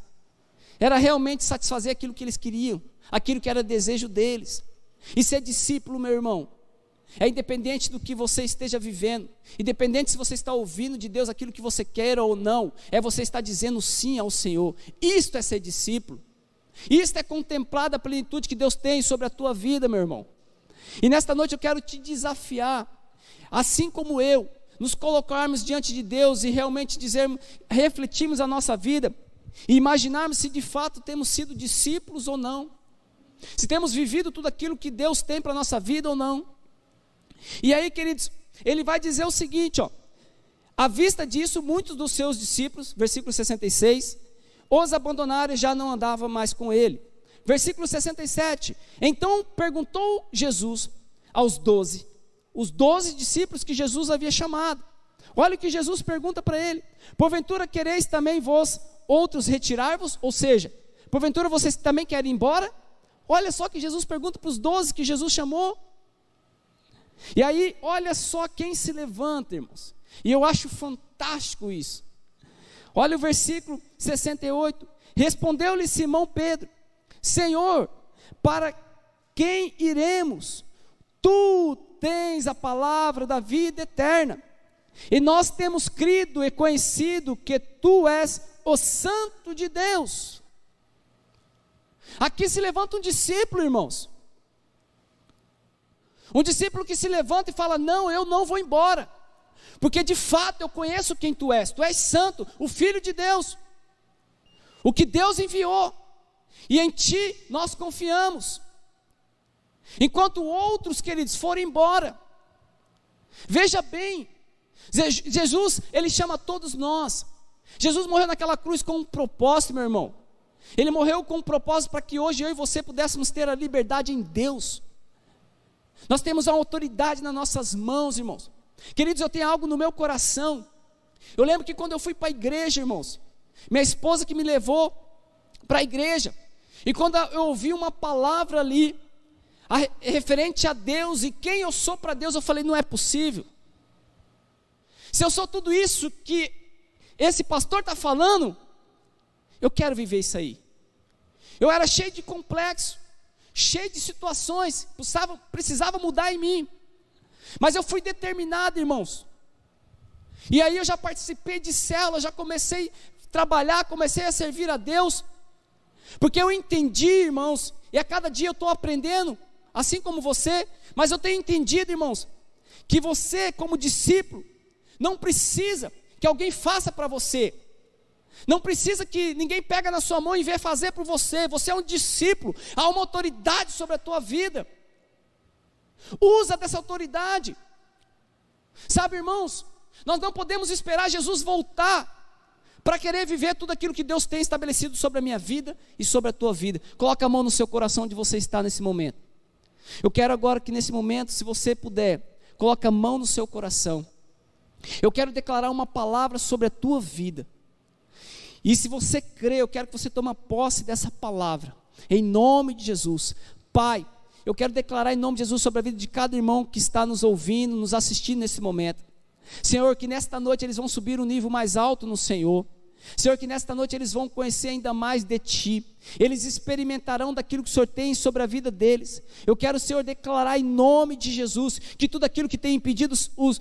era realmente satisfazer aquilo que eles queriam, aquilo que era desejo deles. E ser discípulo, meu irmão, é independente do que você esteja vivendo, independente se você está ouvindo de Deus aquilo que você quer ou não, é você estar dizendo sim ao Senhor. Isto é ser discípulo, isto é contemplar a plenitude que Deus tem sobre a tua vida, meu irmão. E nesta noite eu quero te desafiar, assim como eu, nos colocarmos diante de Deus e realmente refletirmos a nossa vida, e imaginarmos se de fato temos sido discípulos ou não, se temos vivido tudo aquilo que Deus tem para a nossa vida ou não. E aí, queridos, ele vai dizer o seguinte, à vista disso, muitos dos seus discípulos, versículo 66, os abandonaram e já não andavam mais com ele. Versículo 67, então perguntou Jesus aos 12, os 12 discípulos que Jesus havia chamado. Olha o que Jesus pergunta para ele: porventura quereis também vós outros retirar-vos? Ou seja, porventura vocês também querem ir embora? Olha só que Jesus pergunta para os 12 que Jesus chamou. E aí, olha só quem se levanta, irmãos. E eu acho fantástico isso. Olha o versículo 68. Respondeu-lhe Simão Pedro: Senhor, para quem iremos? Tu tens a palavra da vida eterna. E nós temos crido e conhecido que tu és o Santo de Deus. Aqui se levanta um discípulo, irmãos. Um discípulo que se levanta e fala: não, eu não vou embora, porque de fato eu conheço quem tu és santo, o Filho de Deus, o que Deus enviou, e em ti nós confiamos. Enquanto outros, queridos, foram embora. Veja bem, Jesus, ele chama todos nós. Jesus morreu naquela cruz com um propósito, meu irmão. Ele morreu com um propósito para que hoje eu e você pudéssemos ter a liberdade em Deus. Nós temos uma autoridade nas nossas mãos, irmãos. Queridos, eu tenho algo no meu coração. Eu lembro que quando eu fui para a igreja, irmãos, minha esposa que me levou para a igreja, e quando eu ouvi uma palavra ali, referente a Deus e quem eu sou para Deus, eu falei, não é possível. Se eu sou tudo isso que esse pastor está falando, eu quero viver isso aí. Eu era cheio de complexo, cheio de situações, precisava mudar em mim, mas eu fui determinado, irmãos. E aí eu já participei de célula, já comecei a trabalhar, comecei a servir a Deus, porque eu entendi, irmãos, e a cada dia eu estou aprendendo, assim como você, mas eu tenho entendido, irmãos, que você como discípulo, não precisa que alguém faça para você, não precisa que ninguém pegue na sua mão e venha fazer por você. Você é um discípulo, há uma autoridade sobre a tua vida, usa dessa autoridade. Sabe, irmãos, nós não podemos esperar Jesus voltar para querer viver tudo aquilo que Deus tem estabelecido sobre a minha vida e sobre a tua vida. Coloca a mão no seu coração onde você está nesse momento. Eu quero agora que nesse momento, se você puder, coloca a mão no seu coração. Eu quero declarar uma palavra sobre a tua vida. E se você crê, eu quero que você tome posse dessa palavra, em nome de Jesus. Pai, eu quero declarar em nome de Jesus sobre a vida de cada irmão que está nos ouvindo, nos assistindo nesse momento. Senhor, que nesta noite eles vão subir um nível mais alto no Senhor. Senhor, que nesta noite eles vão conhecer ainda mais de Ti. Eles experimentarão daquilo que o Senhor tem sobre a vida deles. Eu quero, Senhor, declarar em nome de Jesus, que tudo aquilo que tem impedido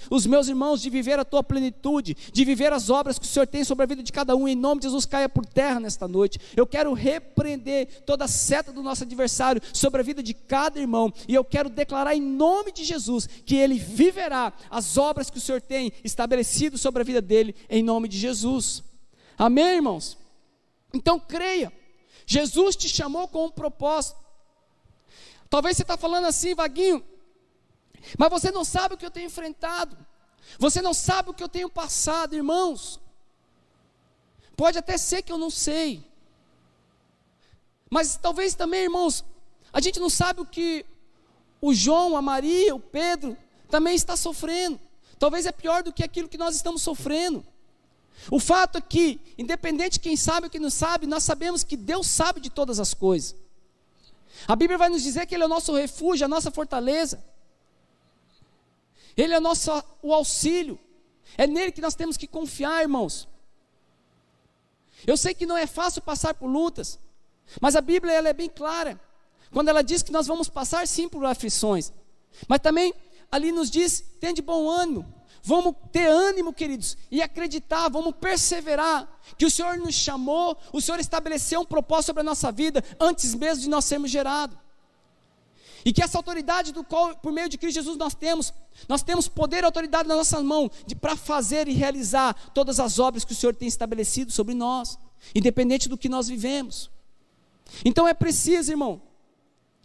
os meus irmãos de viver a Tua plenitude, de viver as obras que o Senhor tem sobre a vida de cada um, em nome de Jesus, caia por terra nesta noite. Eu quero repreender toda a seta do nosso adversário sobre a vida de cada irmão, e eu quero declarar em nome de Jesus, que ele viverá as obras que o Senhor tem estabelecido sobre a vida dele, em nome de Jesus. Amém, irmãos? Então creia, Jesus te chamou com um propósito. Talvez você está falando assim, Vaguinho, mas você não sabe o que eu tenho enfrentado, você não sabe o que eu tenho passado, irmãos. Pode até ser que eu não sei, mas talvez também, irmãos, a gente não sabe o que o João, a Maria, o Pedro também está sofrendo. Talvez é pior do que aquilo que nós estamos sofrendo. O fato é que, independente de quem sabe ou quem não sabe, nós sabemos que Deus sabe de todas as coisas. A Bíblia vai nos dizer que Ele é o nosso refúgio, a nossa fortaleza. Ele é o auxílio. É nele que nós temos que confiar, irmãos. Eu sei que não é fácil passar por lutas, mas a Bíblia ela é bem clara, quando ela diz que nós vamos passar sim por aflições, mas também ali nos diz, tem de bom ânimo. Vamos ter ânimo, queridos, e acreditar, vamos perseverar, que o Senhor nos chamou, o Senhor estabeleceu um propósito sobre a nossa vida, antes mesmo de nós sermos gerados, e que essa autoridade do qual, por meio de Cristo Jesus nós temos poder e autoridade nas nossas mãos, para fazer e realizar todas as obras que o Senhor tem estabelecido sobre nós, independente do que nós vivemos. Então é preciso, irmão,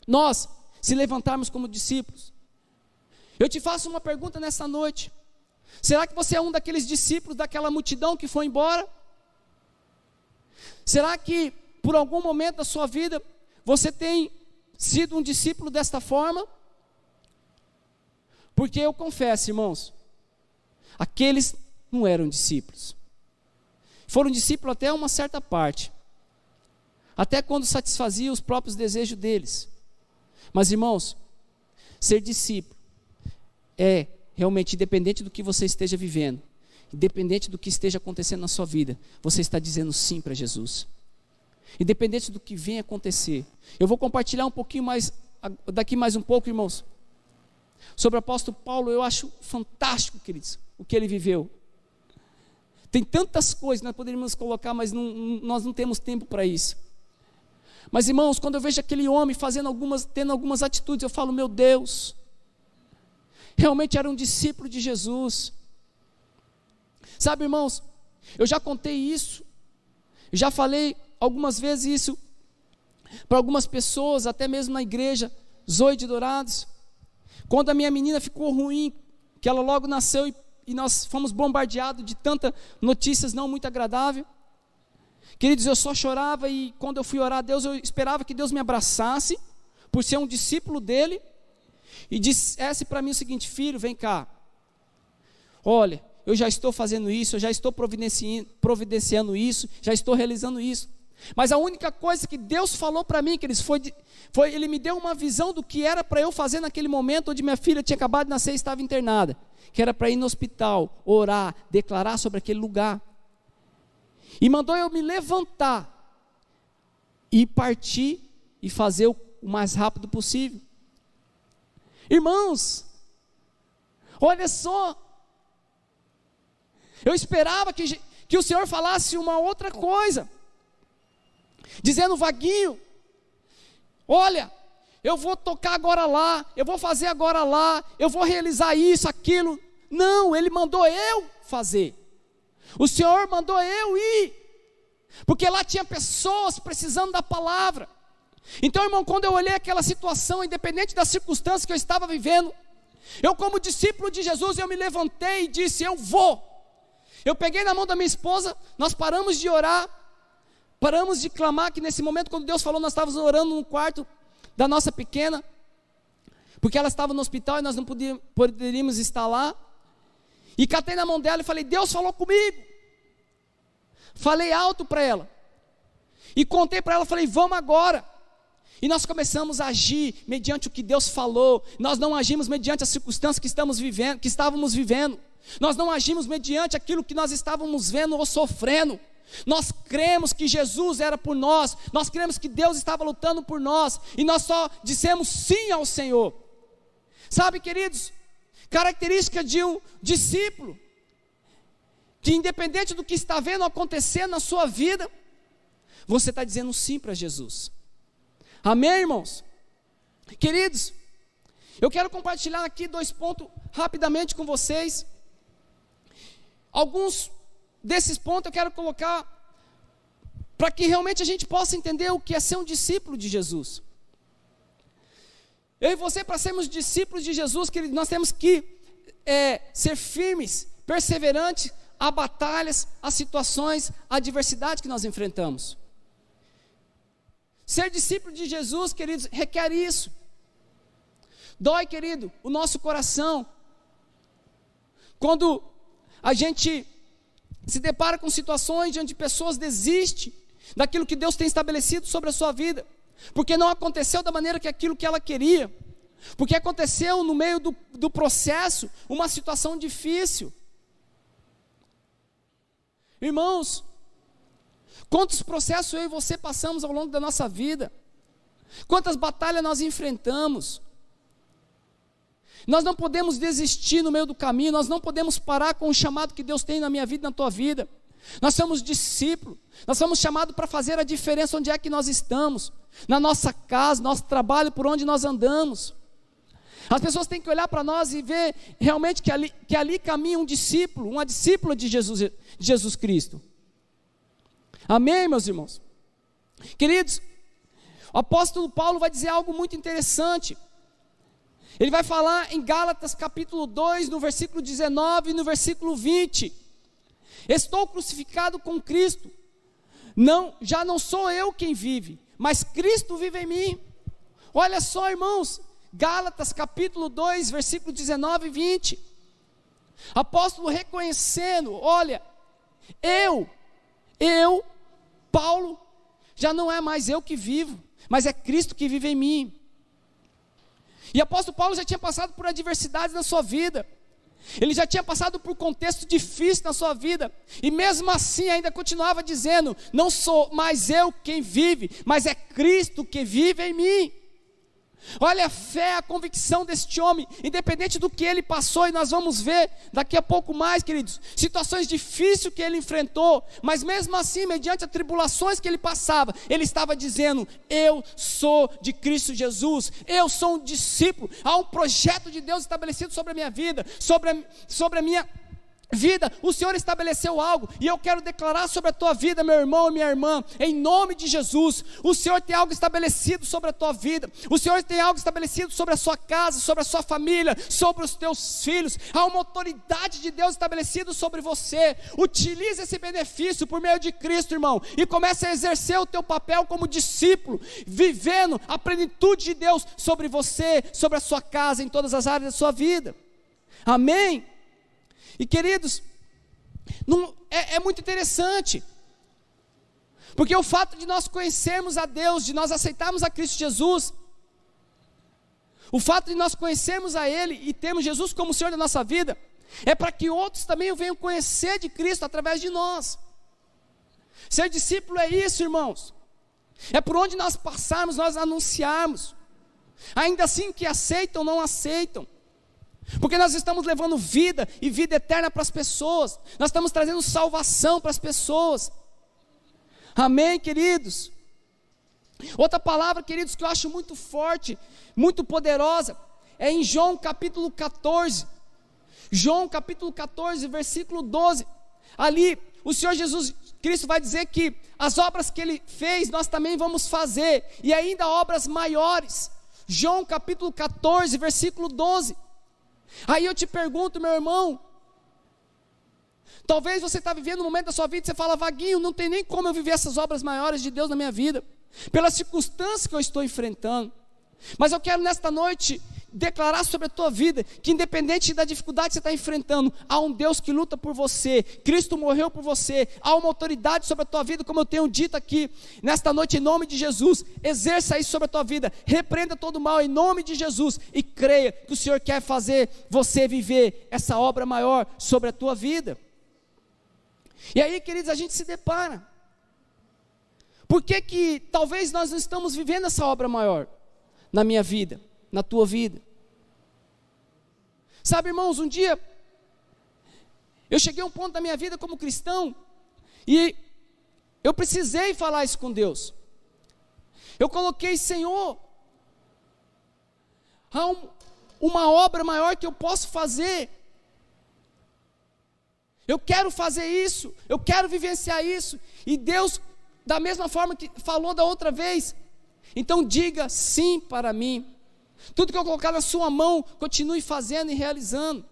nós se levantarmos como discípulos. Eu te faço uma pergunta nessa noite: será que você é um daqueles discípulos daquela multidão que foi embora? Será que por algum momento da sua vida você tem sido um discípulo desta forma? Porque eu confesso, irmãos, aqueles não eram discípulos. Foram discípulos até uma certa parte, até quando satisfaziam os próprios desejos deles. Mas, irmãos, ser discípulo é realmente, independente do que você esteja vivendo, independente do que esteja acontecendo na sua vida, você está dizendo sim para Jesus. Independente do que venha acontecer. Eu vou compartilhar um pouquinho mais, daqui mais um pouco, irmãos, sobre o apóstolo Paulo. Eu acho fantástico, queridos, o que ele viveu. Tem tantas coisas que nós poderíamos colocar, mas nós não temos tempo para isso. Mas, irmãos, quando eu vejo aquele homem tendo algumas atitudes, eu falo, meu Deus, realmente era um discípulo de Jesus. Sabe, irmãos, eu já contei isso, eu já falei algumas vezes isso para algumas pessoas, até mesmo na igreja Zoe de Dourados, quando a minha menina ficou ruim, que ela logo nasceu e nós fomos bombardeados de tanta notícias não muito agradáveis. Queridos, eu só chorava, e quando eu fui orar a Deus, eu esperava que Deus me abraçasse, por ser um discípulo dele, e dissesse para mim o seguinte: filho, vem cá, olha, eu já estou fazendo isso, eu já estou providenciando isso, já estou realizando isso, mas a única coisa que Deus falou para mim, que Ele me deu uma visão do que era para eu fazer naquele momento onde minha filha tinha acabado de nascer e estava internada, que era para ir no hospital, orar, declarar sobre aquele lugar, e mandou eu me levantar, e partir, e fazer o mais rápido possível. Irmãos, olha só, eu esperava que o Senhor falasse uma outra coisa, dizendo: Vaguinho, olha, eu vou tocar agora lá, eu vou fazer agora lá, eu vou realizar isso, aquilo. Não, Ele mandou eu fazer, o Senhor mandou eu ir, porque lá tinha pessoas precisando da palavra. Então, irmão, quando eu olhei aquela situação, independente das circunstâncias que eu estava vivendo, eu, como discípulo de Jesus, eu me levantei e disse: eu vou. Eu peguei na mão da minha esposa, nós paramos de orar, paramos de clamar, que nesse momento, quando Deus falou, nós estávamos orando no quarto da nossa pequena, porque ela estava no hospital e nós não poderíamos estar lá, e catei na mão dela e falei: Deus falou comigo. Falei alto para ela, e contei para ela, falei: vamos agora. E nós começamos a agir mediante o que Deus falou. Nós não agimos mediante as circunstâncias que estávamos vivendo. Nós não agimos mediante aquilo que nós estávamos vendo ou sofrendo. Nós cremos que Jesus era por nós. Nós cremos que Deus estava lutando por nós. E nós só dissemos sim ao Senhor. Sabe, queridos, característica de um discípulo, que independente do que está vendo acontecer na sua vida, você está dizendo sim para Jesus. Amém, irmãos? Queridos, eu quero compartilhar aqui 2 pontos rapidamente com vocês. Alguns desses pontos eu quero colocar para que realmente a gente possa entender o que é ser um discípulo de Jesus. Eu e você, para sermos discípulos de Jesus, queridos, nós temos que ser firmes, perseverantes a batalhas, a situações, a adversidade que nós enfrentamos. Ser discípulo de Jesus, queridos, requer isso. Dói, querido, o nosso coração quando a gente se depara com situações onde pessoas desistem daquilo que Deus tem estabelecido sobre a sua vida, porque não aconteceu da maneira que aquilo que ela queria, porque aconteceu no meio do processo uma situação difícil. Irmãos, quantos processos eu e você passamos ao longo da nossa vida, quantas batalhas nós enfrentamos. Nós não podemos desistir no meio do caminho, nós não podemos parar com o chamado que Deus tem na minha vida e na tua vida. Nós somos discípulos, nós somos chamados para fazer a diferença onde é que nós estamos, na nossa casa, nosso trabalho, por onde nós andamos. As pessoas têm que olhar para nós e ver realmente que ali caminha um discípulo, uma discípula de Jesus Cristo. Amém, meus irmãos? Queridos, o apóstolo Paulo vai dizer algo muito interessante. Ele vai falar em Gálatas capítulo 2, no versículo 19 e no versículo 20. Estou crucificado com Cristo. Já não sou eu quem vive, mas Cristo vive em mim. Olha só, irmãos, Gálatas capítulo 2, versículo 19 e 20. Apóstolo reconhecendo, olha, Paulo, já não é mais eu que vivo, mas é Cristo que vive em mim. E o apóstolo Paulo já tinha passado por adversidades na sua vida, ele já tinha passado por contexto difícil na sua vida, e mesmo assim ainda continuava dizendo: não sou mais eu quem vive, mas é Cristo que vive em mim. Olha a fé, a convicção deste homem, independente do que ele passou, e nós vamos ver daqui a pouco mais, queridos, situações difíceis que ele enfrentou, mas mesmo assim, mediante as tribulações que ele passava, ele estava dizendo: eu sou de Cristo Jesus, eu sou um discípulo, há um projeto de Deus estabelecido sobre a minha vida, sobre a minha vida, o Senhor estabeleceu algo, e eu quero declarar sobre a tua vida, meu irmão e minha irmã, em nome de Jesus. O Senhor tem algo estabelecido sobre a tua vida, o Senhor tem algo estabelecido sobre a sua casa, sobre a sua família, sobre os teus filhos. Há uma autoridade de Deus estabelecida sobre você. Utilize esse benefício por meio de Cristo, irmão, e comece a exercer o teu papel como discípulo, vivendo a plenitude de Deus sobre você, sobre a sua casa, em todas as áreas da sua vida. Amém? E queridos, é muito interessante, porque o fato de nós conhecermos a Deus, de nós aceitarmos a Cristo Jesus, o fato de nós conhecermos a Ele e termos Jesus como Senhor da nossa vida, é para que outros também o venham conhecer de Cristo através de nós. Ser discípulo é isso, irmãos, é por onde nós passarmos, nós anunciarmos, ainda assim que aceitam, não aceitam, porque nós estamos levando vida e vida eterna para as pessoas, nós estamos trazendo salvação para as pessoas. Amém, queridos? Outra palavra, queridos, que eu acho muito forte, muito poderosa, é em João capítulo 14, João capítulo 14, versículo 12, ali o Senhor Jesus Cristo vai dizer que as obras que Ele fez, nós também vamos fazer, e ainda obras maiores. João capítulo 14, versículo 12, aí eu te pergunto, meu irmão, talvez você está vivendo um momento da sua vida e você fala: Vaguinho, não tem nem como eu viver essas obras maiores de Deus na minha vida, pelas circunstâncias que eu estou enfrentando. Mas eu quero nesta noite declarar sobre a tua vida, que independente da dificuldade que você está enfrentando, há um Deus que luta por você, Cristo morreu por você, há uma autoridade sobre a tua vida, como eu tenho dito aqui, nesta noite, em nome de Jesus. Exerça isso sobre a tua vida, repreenda todo o mal em nome de Jesus, e creia que o Senhor quer fazer você viver essa obra maior sobre a tua vida. E aí, queridos, a gente se depara, por que talvez nós não estamos vivendo essa obra maior na minha vida, na tua vida? Sabe, irmãos, um dia eu cheguei a um ponto da minha vida como cristão e eu precisei falar isso com Deus. Eu coloquei: Senhor, há uma obra maior que eu posso fazer, eu quero fazer isso, eu quero vivenciar isso. E Deus, da mesma forma que falou da outra vez, então diga sim para mim. Tudo que eu colocar na sua mão, continue fazendo e realizando.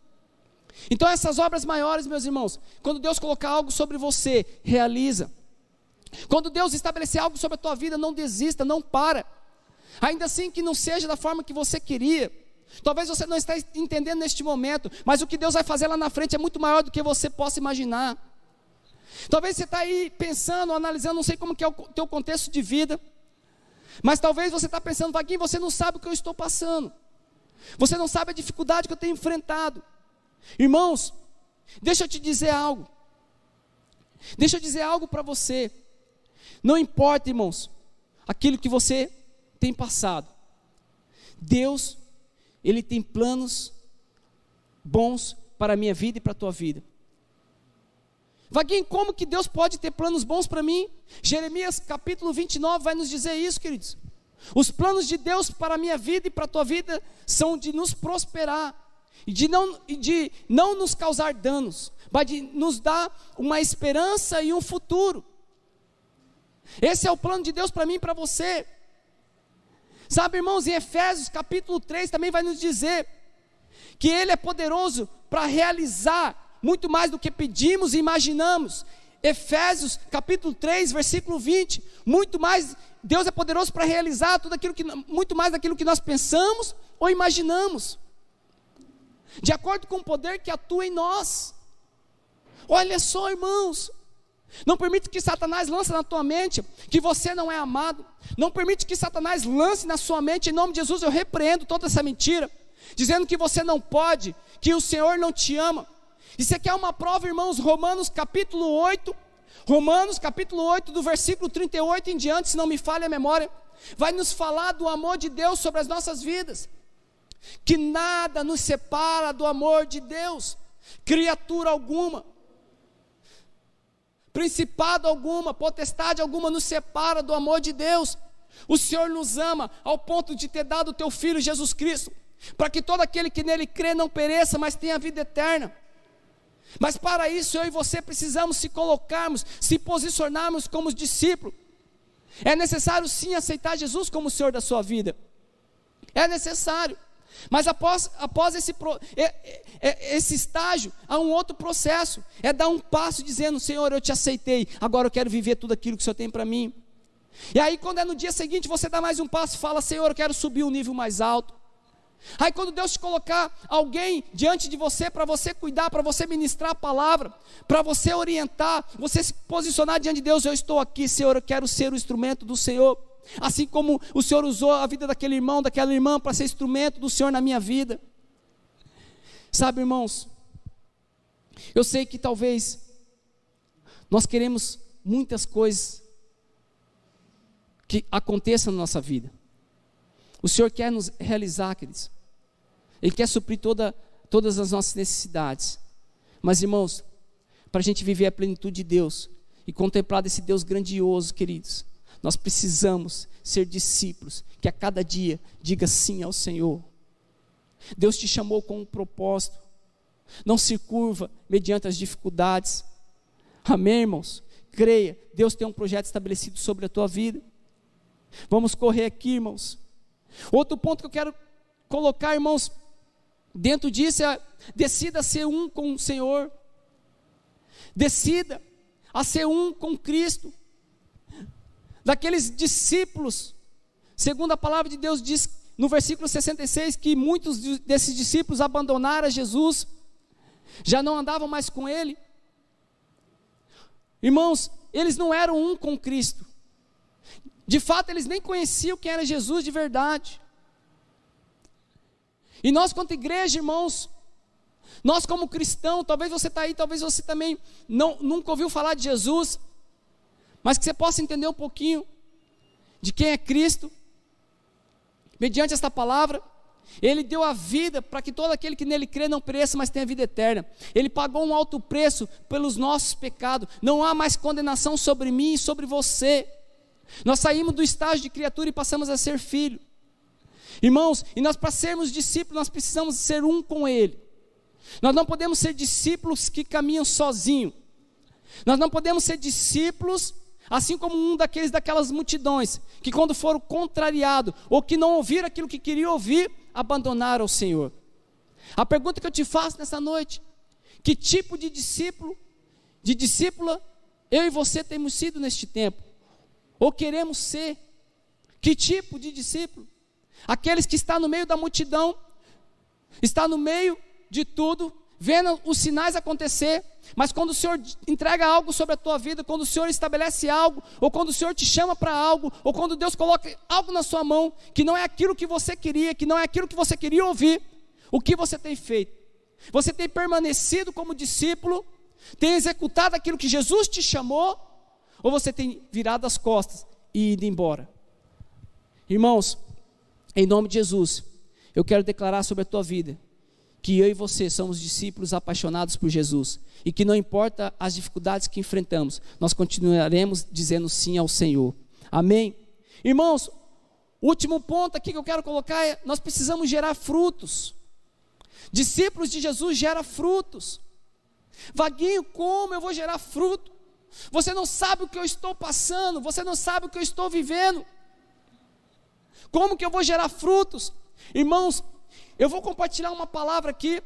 Então essas obras maiores, meus irmãos, quando Deus colocar algo sobre você, realiza. Quando Deus estabelecer algo sobre a tua vida, não desista, não para. Ainda assim que não seja da forma que você queria. Talvez você não esteja entendendo neste momento, mas o que Deus vai fazer lá na frente é muito maior do que você possa imaginar. Talvez você está aí pensando, analisando, não sei como que é o teu contexto de vida, mas talvez você está pensando: Vaguinho, você não sabe o que eu estou passando, você não sabe a dificuldade que eu tenho enfrentado. Irmãos, deixa eu te dizer algo, para você. Não importa, irmãos, aquilo que você tem passado, Deus, Ele tem planos bons para a minha vida e para a tua vida. Vaguinho, como que Deus pode ter planos bons para mim? Jeremias capítulo 29 vai nos dizer isso, queridos. Os planos de Deus para a minha vida e para a tua vida são de nos prosperar, e de não nos causar danos, mas de nos dar uma esperança e um futuro. Esse é o plano de Deus para mim e para você. Sabe, irmãos, em Efésios capítulo 3 também vai nos dizer que Ele é poderoso para realizar muito mais do que pedimos e imaginamos. Efésios capítulo 3, versículo 20, muito mais, Deus é poderoso para realizar tudo aquilo muito mais daquilo que nós pensamos ou imaginamos, de acordo com o poder que atua em nós. Olha só, irmãos, não permite que Satanás lance na tua mente que você não é amado, não permite que Satanás lance na sua mente, em nome de Jesus eu repreendo toda essa mentira, dizendo que você não pode, que o Senhor não te ama. E você quer uma prova, irmãos? Romanos capítulo 8, do versículo 38 em diante, se não me falha a memória, vai nos falar do amor de Deus sobre as nossas vidas, que nada nos separa do amor de Deus, criatura alguma, principado alguma, potestade alguma nos separa do amor de Deus. O Senhor nos ama ao ponto de ter dado o teu Filho Jesus Cristo, para que todo aquele que nele crê não pereça, mas tenha vida eterna. Mas para isso eu e você precisamos se colocarmos, se posicionarmos como discípulos. É necessário sim aceitar Jesus como o Senhor da sua vida. É necessário. Mas após esse estágio, há um outro processo. É dar um passo dizendo: Senhor, eu te aceitei, agora eu quero viver tudo aquilo que o Senhor tem para mim. E aí quando é no dia seguinte, você dá mais um passo e fala: Senhor, eu quero subir um nível mais alto. Aí quando Deus te colocar alguém diante de você, para você cuidar, para você ministrar a palavra, para você orientar, você se posicionar diante de Deus: eu estou aqui, Senhor, eu quero ser o instrumento do Senhor. Assim como o Senhor usou a vida daquele irmão, daquela irmã, para ser instrumento do Senhor na minha vida. Sabe, irmãos, eu sei que talvez nós queremos muitas coisas que aconteçam na nossa vida. O Senhor quer nos realizar, queridos. Ele quer suprir todas as nossas necessidades. Mas, irmãos, para a gente viver a plenitude de Deus e contemplar desse Deus grandioso, queridos, nós precisamos ser discípulos que a cada dia diga sim ao Senhor. Deus te chamou com um propósito. Não se curva mediante as dificuldades. Amém, irmãos? Creia, Deus tem um projeto estabelecido sobre a tua vida. Vamos correr aqui, irmãos. Outro ponto que eu quero colocar, irmãos, dentro disso é: decida ser um com o Senhor. Decida a ser um com Cristo. Daqueles discípulos, segundo a palavra de Deus diz no versículo 66, que muitos desses discípulos abandonaram Jesus, já não andavam mais com Ele. Irmãos, eles não eram um com Cristo. De fato, eles nem conheciam quem era Jesus de verdade. E nós, quanto igreja, irmãos, nós como cristão, talvez você está aí, talvez você também nunca ouviu falar de Jesus, mas que você possa entender um pouquinho de quem é Cristo, mediante esta palavra. Ele deu a vida para que todo aquele que nele crê não pereça, mas tenha vida eterna. Ele pagou um alto preço pelos nossos pecados. Não há mais condenação sobre mim e sobre você. Nós saímos do estágio de criatura e passamos a ser filho. Irmãos, e nós, para sermos discípulos, nós precisamos ser um com Ele. Nós não podemos ser discípulos que caminham sozinhos. Nós não podemos ser discípulos assim como daquelas multidões que, quando foram contrariados ou que não ouviram aquilo que queriam ouvir, abandonaram o Senhor. A pergunta que eu te faço nessa noite: que tipo de discípulo, de discípula eu e você temos sido neste tempo? Ou queremos ser? Que tipo de discípulo? Aqueles que estão no meio da multidão, está no meio de tudo, vendo os sinais acontecer, mas quando o Senhor entrega algo sobre a tua vida, quando o Senhor estabelece algo, ou quando o Senhor te chama para algo, ou quando Deus coloca algo na sua mão, que não é aquilo que você queria, que não é aquilo que você queria ouvir, o que você tem feito? Você tem permanecido como discípulo, tem executado aquilo que Jesus te chamou, ou você tem virado as costas e ido embora? Irmãos, em nome de Jesus, eu quero declarar sobre a tua vida que eu e você somos discípulos apaixonados por Jesus, e que não importa as dificuldades que enfrentamos, nós continuaremos dizendo sim ao Senhor. Amém? Irmãos, o último ponto aqui que eu quero colocar é: nós precisamos gerar frutos. Discípulos de Jesus geram frutos. Vaguinho, como eu vou gerar fruto? Você não sabe o que eu estou passando, você não sabe o que eu estou vivendo. Como que eu vou gerar frutos? Irmãos, eu vou compartilhar uma palavra aqui,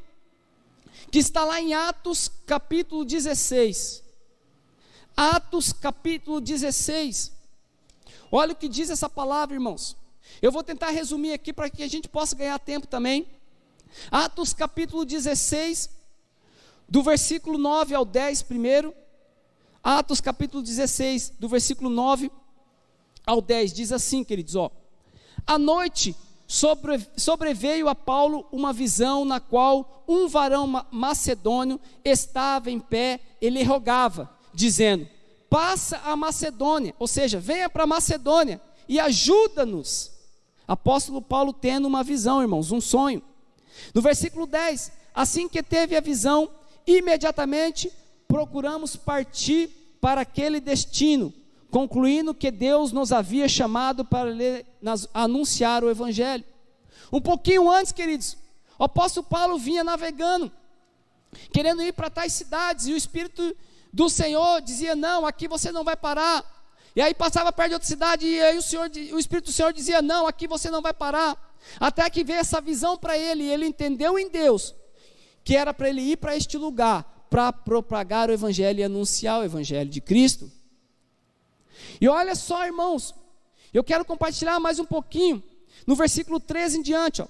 que está lá em Atos capítulo 16. Atos capítulo 16. Olha o que diz essa palavra, irmãos. Eu vou tentar resumir aqui para que a gente possa ganhar tempo também. Atos capítulo 16, do versículo 9 ao 10 primeiro. Atos capítulo 16, do versículo 9 ao 10, diz assim, queridos, ó: à noite sobreveio a Paulo uma visão, na qual um varão macedônio estava em pé e lhe rogava, dizendo: passa a Macedônia, ou seja, venha para a Macedônia e ajuda-nos. Apóstolo Paulo tendo uma visão, irmãos, um sonho. No versículo 10, assim que teve a visão, imediatamente procuramos partir para aquele destino, concluindo que Deus nos havia chamado para anunciar o Evangelho. Um pouquinho antes, queridos, o apóstolo Paulo vinha navegando, querendo ir para tais cidades, e o Espírito do Senhor dizia: não, aqui você não vai parar. E aí passava perto de outra cidade, e aí o Espírito do Senhor dizia: não, aqui você não vai parar. Até que veio essa visão para ele, e ele entendeu em Deus que era para ele ir para este lugar, para propagar o Evangelho e anunciar o Evangelho de Cristo. E olha só, irmãos, eu quero compartilhar mais um pouquinho, no versículo 13 em diante, ó.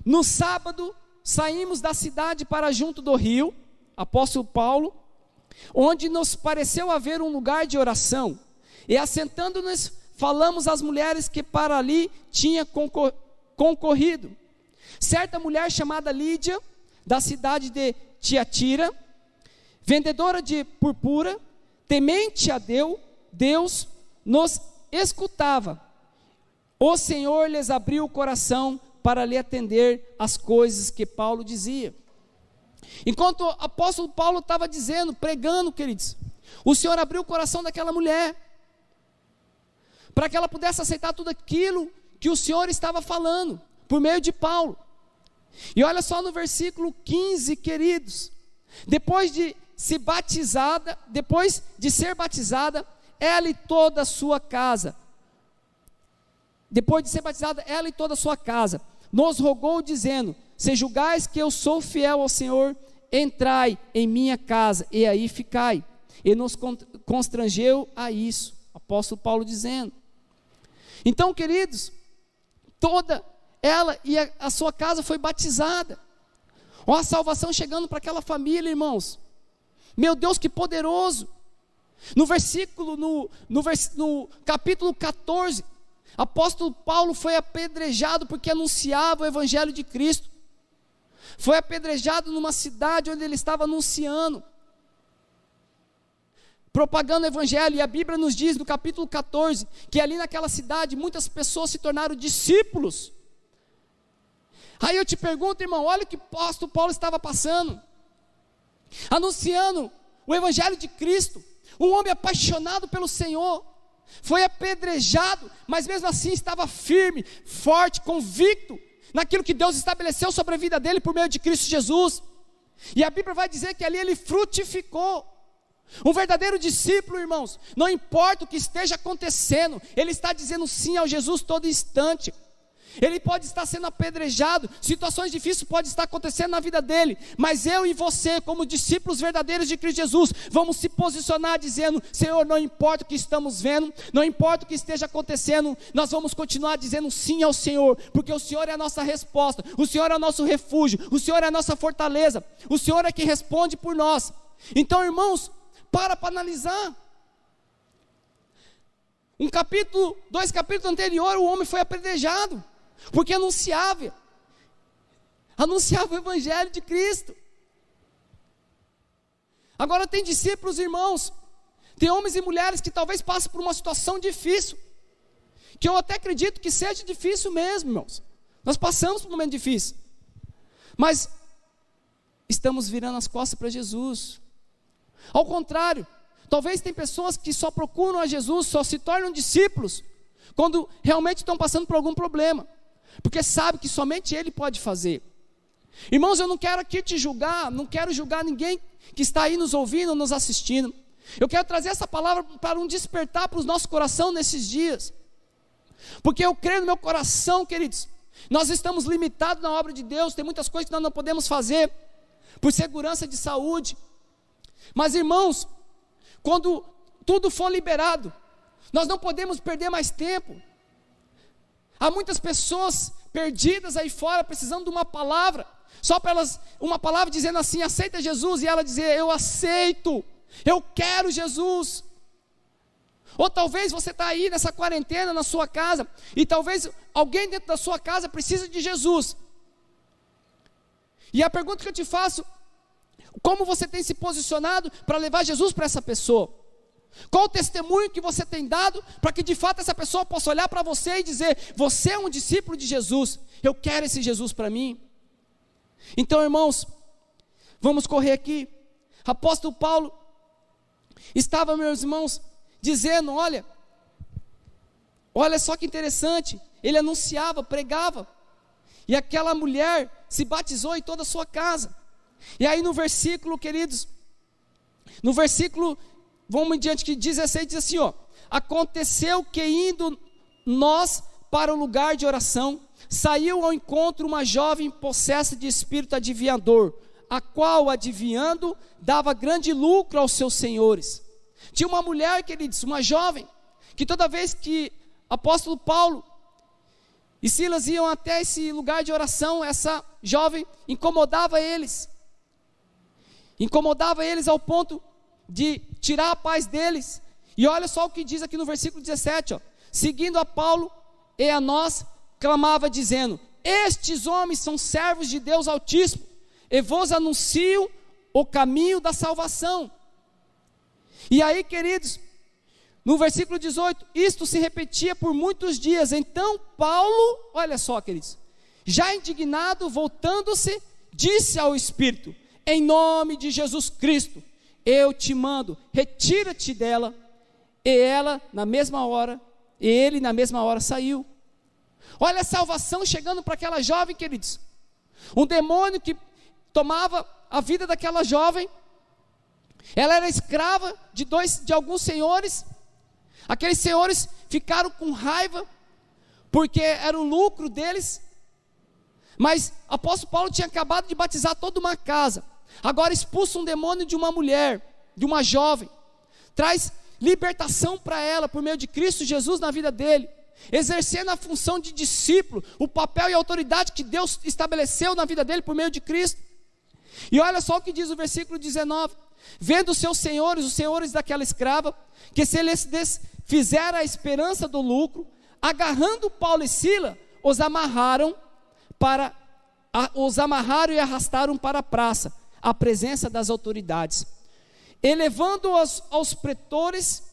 No sábado, saímos da cidade para junto do rio, apóstolo Paulo, onde nos pareceu haver um lugar de oração, e assentando-nos, falamos às mulheres que para ali tinha concorrido. Certa mulher chamada Lídia, da cidade de Tiatira, vendedora de purpura, temente a Deus, nos escutava. O Senhor lhes abriu o coração para lhe atender as coisas que Paulo dizia. Enquanto o apóstolo Paulo estava dizendo, pregando, queridos, o Senhor abriu o coração daquela mulher, para que ela pudesse aceitar tudo aquilo que o Senhor estava falando, por meio de Paulo. E olha só no versículo 15, queridos, depois de ser batizada, ela e toda a sua casa, nos rogou dizendo: se julgais que eu sou fiel ao Senhor, entrai em minha casa e aí ficai. E nos constrangeu a isso, apóstolo Paulo dizendo. Então, queridos, toda ela e a sua casa foi batizada. Ó, a salvação chegando para aquela família, irmãos. Meu Deus, que poderoso. No capítulo 14, apóstolo Paulo foi apedrejado porque anunciava o Evangelho de Cristo. Foi apedrejado numa cidade onde ele estava anunciando, propagando o Evangelho. E a Bíblia nos diz no capítulo 14, que ali naquela cidade muitas pessoas se tornaram discípulos. Aí eu te pergunto, irmão, olha o que o apóstolo Paulo estava passando, anunciando o Evangelho de Cristo. Um homem apaixonado pelo Senhor, foi apedrejado, mas mesmo assim estava firme, forte, convicto naquilo que Deus estabeleceu sobre a vida dele por meio de Cristo Jesus. E a Bíblia vai dizer que ali ele frutificou. Um verdadeiro discípulo, irmãos, não importa o que esteja acontecendo, ele está dizendo sim ao Jesus todo instante. Ele pode estar sendo apedrejado, situações difíceis podem estar acontecendo na vida dele, mas eu e você, como discípulos verdadeiros de Cristo Jesus, vamos se posicionar dizendo: Senhor, não importa o que estamos vendo, não importa o que esteja acontecendo, nós vamos continuar dizendo sim ao Senhor, porque o Senhor é a nossa resposta, o Senhor é o nosso refúgio, o Senhor é a nossa fortaleza, o Senhor é quem responde por nós. Então, irmãos, para analisar, dois capítulos anteriores, o homem foi apedrejado, porque anunciava o Evangelho de Cristo. Agora tem discípulos, irmãos, tem homens e mulheres que talvez passem por uma situação difícil, que eu até acredito que seja difícil mesmo, irmãos. Nós passamos por um momento difícil, mas estamos virando as costas para Jesus. Ao contrário, talvez tem pessoas que só procuram a Jesus, só se tornam discípulos quando realmente estão passando por algum problema, porque sabe que somente Ele pode fazer. Irmãos, eu não quero aqui te julgar, não quero julgar ninguém que está aí nos ouvindo, nos assistindo. Eu quero trazer essa palavra para um despertar para o nosso coração nesses dias, porque eu creio no meu coração, queridos, nós estamos limitados na obra de Deus, tem muitas coisas que nós não podemos fazer, por segurança de saúde, mas irmãos, quando tudo for liberado, nós não podemos perder mais tempo. Há muitas pessoas perdidas aí fora, precisando de uma palavra, só para elas, uma palavra dizendo assim: aceita Jesus, e ela dizer: eu aceito, eu quero Jesus. Ou talvez você está aí nessa quarentena na sua casa, e talvez alguém dentro da sua casa precisa de Jesus, e a pergunta que eu te faço: como você tem se posicionado para levar Jesus para essa pessoa? Qual o testemunho que você tem dado para que de fato essa pessoa possa olhar para você e dizer: você é um discípulo de Jesus, eu quero esse Jesus para mim? Então, irmãos, vamos correr aqui. Apóstolo Paulo estava, meus irmãos, dizendo: olha só que interessante, ele anunciava, pregava, e aquela mulher se batizou em toda a sua casa. E aí no versículo, queridos, no versículo, vamos em diante, que 16 diz assim, ó: aconteceu que indo nós para o lugar de oração, saiu ao encontro uma jovem possessa de espírito adivinhador, a qual, adivinhando, dava grande lucro aos seus senhores. Tinha uma mulher, queridos, uma jovem, que toda vez que apóstolo Paulo e Silas iam até esse lugar de oração, essa jovem incomodava eles ao ponto de tirar a paz deles. E olha só o que diz aqui no versículo 17, ó: seguindo a Paulo e a nós, clamava dizendo: estes homens são servos de Deus Altíssimo, e vos anuncio o caminho da salvação. E aí, queridos, no versículo 18, isto se repetia por muitos dias. Então Paulo, olha só, queridos, já indignado, voltando-se, disse ao Espírito: em nome de Jesus Cristo, eu te mando, retira-te dela. E ele na mesma hora saiu. Olha a salvação chegando para aquela jovem, queridos. Um demônio que tomava a vida daquela jovem. Ela era escrava de alguns senhores. Aqueles senhores ficaram com raiva, porque era o lucro deles. Mas o apóstolo Paulo tinha acabado de batizar toda uma casa. Agora expulsa um demônio de uma mulher, de uma jovem. Traz libertação para ela, por meio de Cristo Jesus na vida dele. Exercendo a função de discípulo, o papel e a autoridade que Deus estabeleceu na vida dele por meio de Cristo. E olha só o que diz o versículo 19: vendo os seus senhores, os senhores daquela escrava, que se lhes desfizera a esperança do lucro, agarrando Paulo e Silas, os amarraram e arrastaram para a praça, à presença das autoridades. E levando-os aos pretores,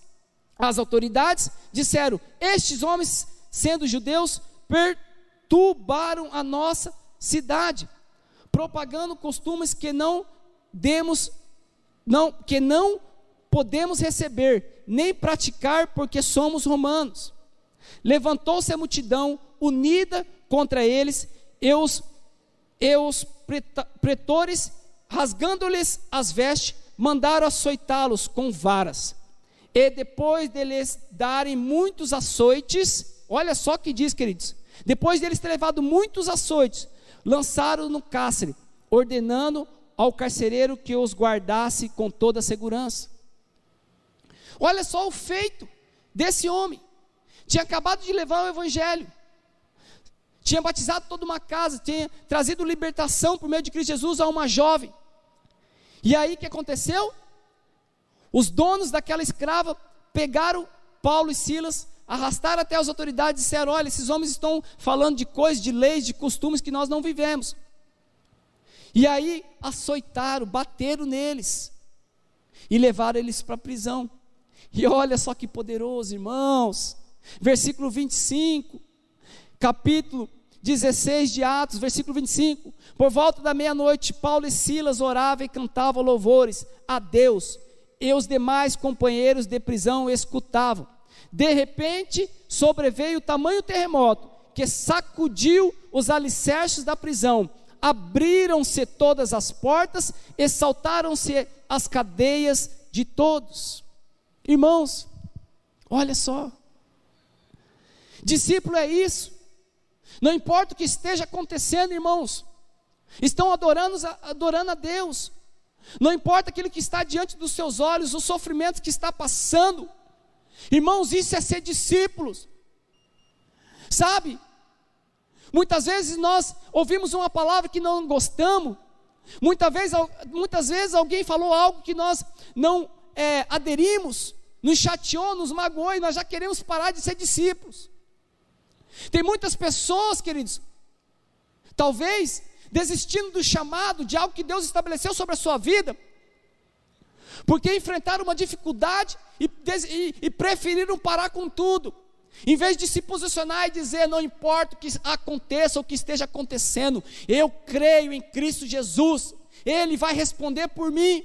as autoridades, disseram: estes homens, sendo judeus, perturbaram a nossa cidade, propagando costumes que não podemos receber, nem praticar, porque somos romanos. Levantou-se a multidão unida contra eles, e os pretores, rasgando-lhes as vestes, mandaram açoitá-los com varas. E depois de lhes darem muitos açoites, olha só o que diz, queridos, depois deles ter levado muitos açoites, lançaram no cárcere, ordenando ao carcereiro que os guardasse com toda a segurança. Olha só o feito desse homem. Tinha acabado de levar o evangelho, tinha batizado toda uma casa, tinha trazido libertação por meio de Cristo Jesus a uma jovem. E aí o que aconteceu? Os donos daquela escrava pegaram Paulo e Silas, arrastaram até as autoridades e disseram: olha, esses homens estão falando de coisas, de leis, de costumes que nós não vivemos. E aí açoitaram, bateram neles e levaram eles para a prisão. E olha só que poderoso, irmãos. Versículo 25, capítulo 16 de Atos, versículo 25. Por volta da meia-noite, Paulo e Silas oravam e cantavam louvores a Deus, e os demais companheiros de prisão escutavam. De repente, sobreveio tamanho terremoto, que sacudiu os alicerces da prisão. Abriram-se todas as portas, e saltaram-se as cadeias de todos. Irmãos, olha só. Discípulo é isso. Não importa o que esteja acontecendo, irmãos, estão adorando a Deus. Não importa aquilo que está diante dos seus olhos, o sofrimento que está passando. Irmãos, isso é ser discípulos. Sabe? Muitas vezes nós ouvimos uma palavra que não gostamos. Muitas vezes alguém falou algo que nós não aderimos, nos chateou, nos magoou, e nós já queremos parar de ser discípulos. Tem muitas pessoas, queridos, talvez desistindo do chamado, de algo que Deus estabeleceu sobre a sua vida, porque enfrentaram uma dificuldade e preferiram parar com tudo, em vez de se posicionar e dizer: não importa o que aconteça ou o que esteja acontecendo, eu creio em Cristo Jesus, Ele vai responder por mim,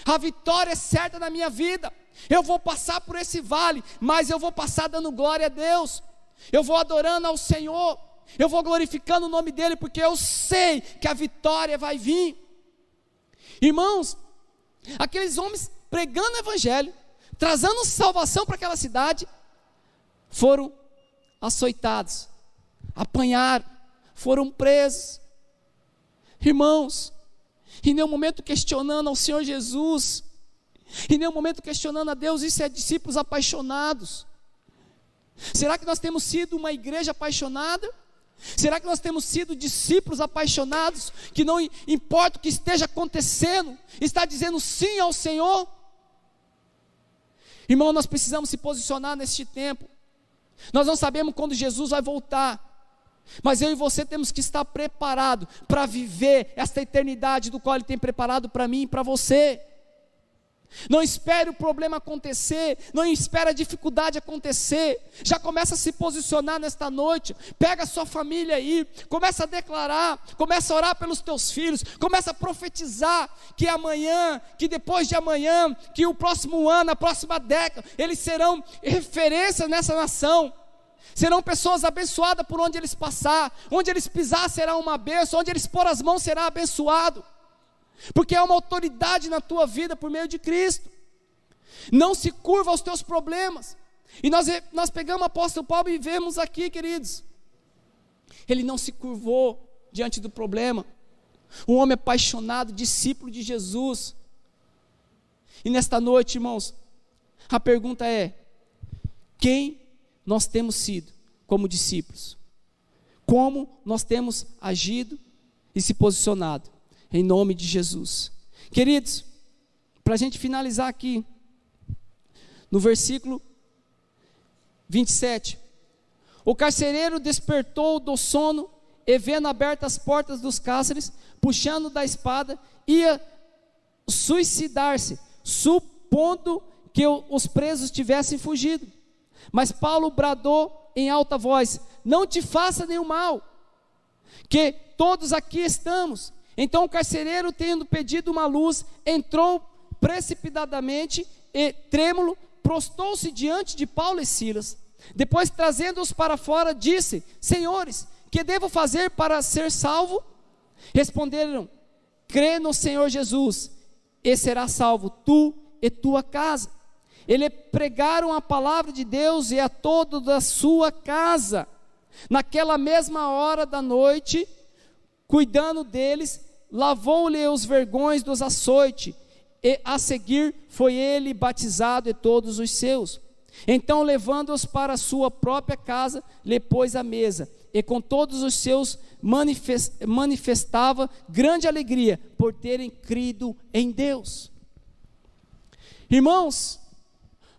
a vitória é certa na minha vida. Eu vou passar por esse vale, mas eu vou passar dando glória a Deus, eu vou adorando ao Senhor, eu vou glorificando o nome dEle, porque eu sei que a vitória vai vir. Irmãos, aqueles homens pregando o evangelho, trazendo salvação para aquela cidade, foram açoitados, apanharam, foram presos. Irmãos, em nenhum momento questionando ao Senhor Jesus, em nenhum momento questionando a Deus, isso é discípulos apaixonados. Será que nós temos sido uma igreja apaixonada? Será que nós temos sido discípulos apaixonados, que não importa o que esteja acontecendo, está dizendo sim ao Senhor? Irmão, nós precisamos se posicionar neste tempo. Nós não sabemos quando Jesus vai voltar, mas eu e você temos que estar preparados para viver esta eternidade do qual Ele tem preparado para mim e para você. Não espere o problema acontecer, não espere a dificuldade acontecer, já começa a se posicionar nesta noite, pega a sua família aí, começa a declarar, começa a orar pelos teus filhos, começa a profetizar que amanhã, que depois de amanhã, que o próximo ano, a próxima década, eles serão referência nessa nação, serão pessoas abençoadas por onde eles passar, onde eles pisar será uma bênção, onde eles pôr as mãos será abençoado. Porque é uma autoridade na tua vida por meio de Cristo. Não se curva aos teus problemas. E nós pegamos o apóstolo Paulo e vemos aqui, queridos, ele não se curvou diante do problema. Um homem apaixonado, discípulo de Jesus. E nesta noite, irmãos, a pergunta é: quem nós temos sido como discípulos? Como nós temos agido e se posicionado? Em nome de Jesus. Queridos, para a gente finalizar aqui, no versículo 27, o carcereiro despertou do sono e, vendo abertas as portas dos cárceres, puxando da espada, ia suicidar-se, supondo que os presos tivessem fugido. Mas Paulo bradou em alta voz: não te faça nenhum mal, que todos aqui estamos. Então o carcereiro, tendo pedido uma luz, entrou precipitadamente e, trêmulo, prostou-se diante de Paulo e Silas. Depois, trazendo-os para fora, disse: senhores, que devo fazer para ser salvo? Responderam: crê no Senhor Jesus, e serás salvo, tu e tua casa. Eles pregaram a palavra de Deus e a todos da sua casa. Naquela mesma hora da noite, cuidando deles, lavou-lhe os vergões dos açoites, e a seguir foi ele batizado e todos os seus. Então, levando-os para a sua própria casa, lhe pôs à mesa, e com todos os seus manifestava grande alegria por terem crido em Deus. Irmãos,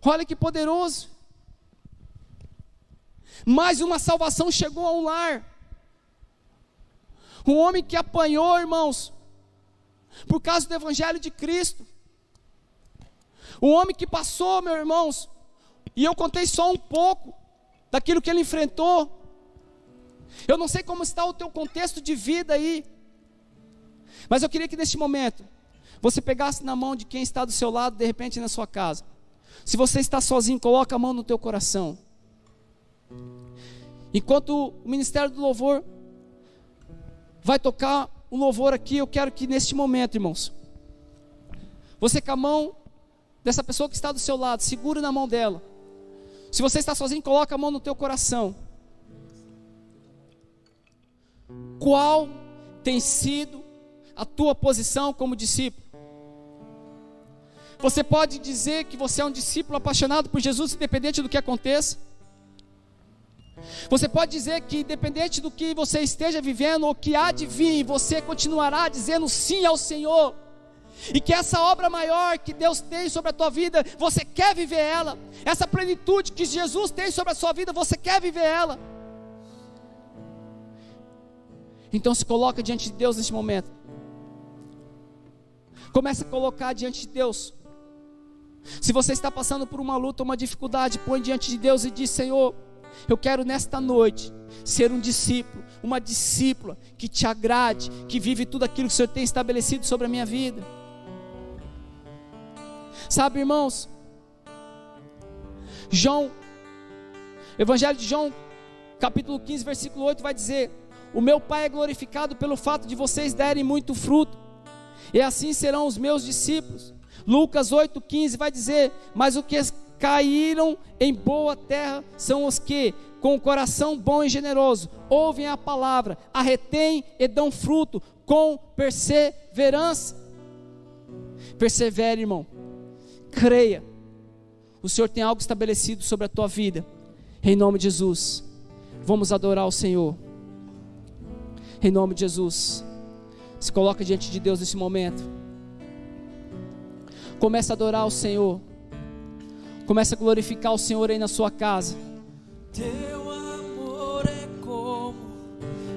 olha que poderoso. Mais uma salvação chegou a um lar. Um homem que apanhou, irmãos, por causa do evangelho de Cristo. Um homem que passou, meus irmãos, e eu contei só um pouco daquilo que ele enfrentou. Eu não sei como está o teu contexto de vida aí, mas eu queria que neste momento você pegasse na mão de quem está do seu lado, de repente na sua casa. Se você está sozinho, coloca a mão no teu coração. Enquanto o ministério do louvor vai tocar um louvor aqui, eu quero que neste momento, irmãos, você com a mão dessa pessoa que está do seu lado, segura na mão dela. Se você está sozinho, coloca a mão no teu coração. Qual tem sido a tua posição como discípulo? Você pode dizer que você é um discípulo apaixonado por Jesus, independente do que aconteça. Você pode dizer que independente do que você esteja vivendo ou que há de vir, você continuará dizendo sim ao Senhor. E que essa obra maior que Deus tem sobre a tua vida, você quer viver ela. Essa plenitude que Jesus tem sobre a sua vida, você quer viver ela. Então se coloca diante de Deus neste momento. Comece a colocar diante de Deus. Se você está passando por uma luta, uma dificuldade, põe diante de Deus e diz: Senhor, eu quero nesta noite ser um discípulo, uma discípula que te agrade, que vive tudo aquilo que o Senhor tem estabelecido sobre a minha vida. Sabe, irmãos, Evangelho de João, capítulo 15, versículo 8 vai dizer: o meu Pai é glorificado pelo fato de vocês derem muito fruto, e assim serão os meus discípulos. Lucas 8,15 vai dizer: mas os que caíram em boa terra são os que, com o coração bom e generoso, ouvem a palavra, a retêm e dão fruto com perseverança. Persevere, irmão, creia, o Senhor tem algo estabelecido sobre a tua vida. Em nome de Jesus, vamos adorar o Senhor. Em nome de Jesus, se coloca diante de Deus nesse momento. Comece a adorar o Senhor. Comece a glorificar o Senhor aí na sua casa. Teu amor é como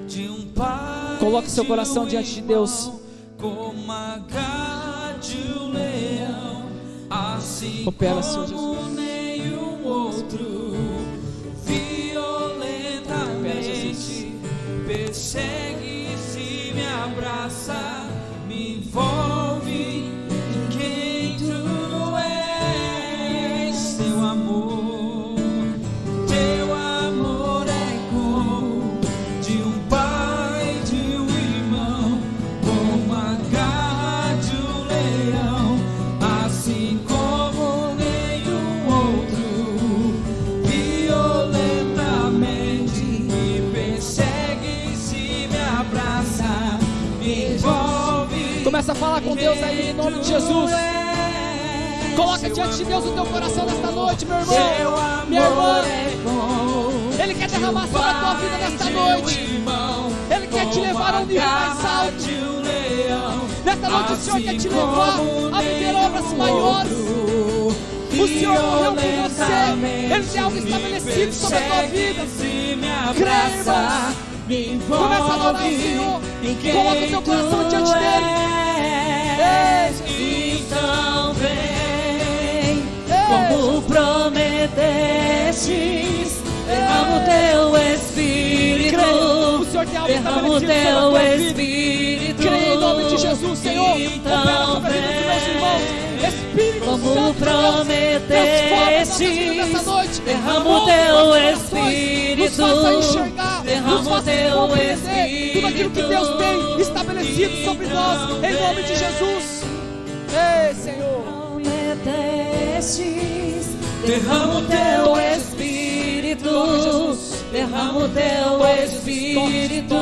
de um pai. Coloque seu coração diante de Deus. Como a garra de um leão, assim Opera, Senhor Jesus. como nenhum outro, violentamente persegue, se me abraça, me envolve em quem tu és. Teu amor é como de um pai, de um irmão, como a garra de um leão, assim como nenhum outro, violentamente me persegue, se me abraça, me envolve. Começa a falar com Deus aí em nome de Jesus. Coloca diante de Deus o teu coração nesta noite, meu irmão, minha irmã. Ele quer derramar sobre a tua vida nesta noite. Ele quer te levar a um nível mais alto. Nesta noite o Senhor quer te levar a viver obras maiores. O Senhor morreu por você. Ele tem algo estabelecido sobre a tua vida. Creia, irmãos. Começa a adorar o Senhor. Coloca o teu coração diante dele. Então vem, como prometestes, derrama o teu Espírito, O Senhor tem algo derrama o estabelecido sobre a teu tua vida. Espírito. Creia em nome de Jesus, Senhor. Opera sobre a vida dos meus irmãos. Espírito Como Santo de Deus, transforma nossas vidas nessa noite. derrama o Move teu nossos corações, Espírito, nos faça enxergar, derrama nos o faça teu compreender tudo aquilo que Espírito. Deus tem estabelecido sobre nós, em nome de Jesus. Ei, Senhor. Prometestes, derrama o teu Espírito, derrama o teu Espírito.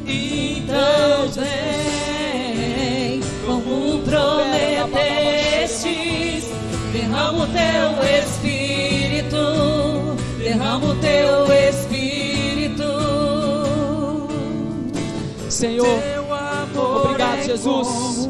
Então vem, como prometestes, derrama o teu Espírito, derrama o teu Espírito. Senhor, obrigado, Jesus.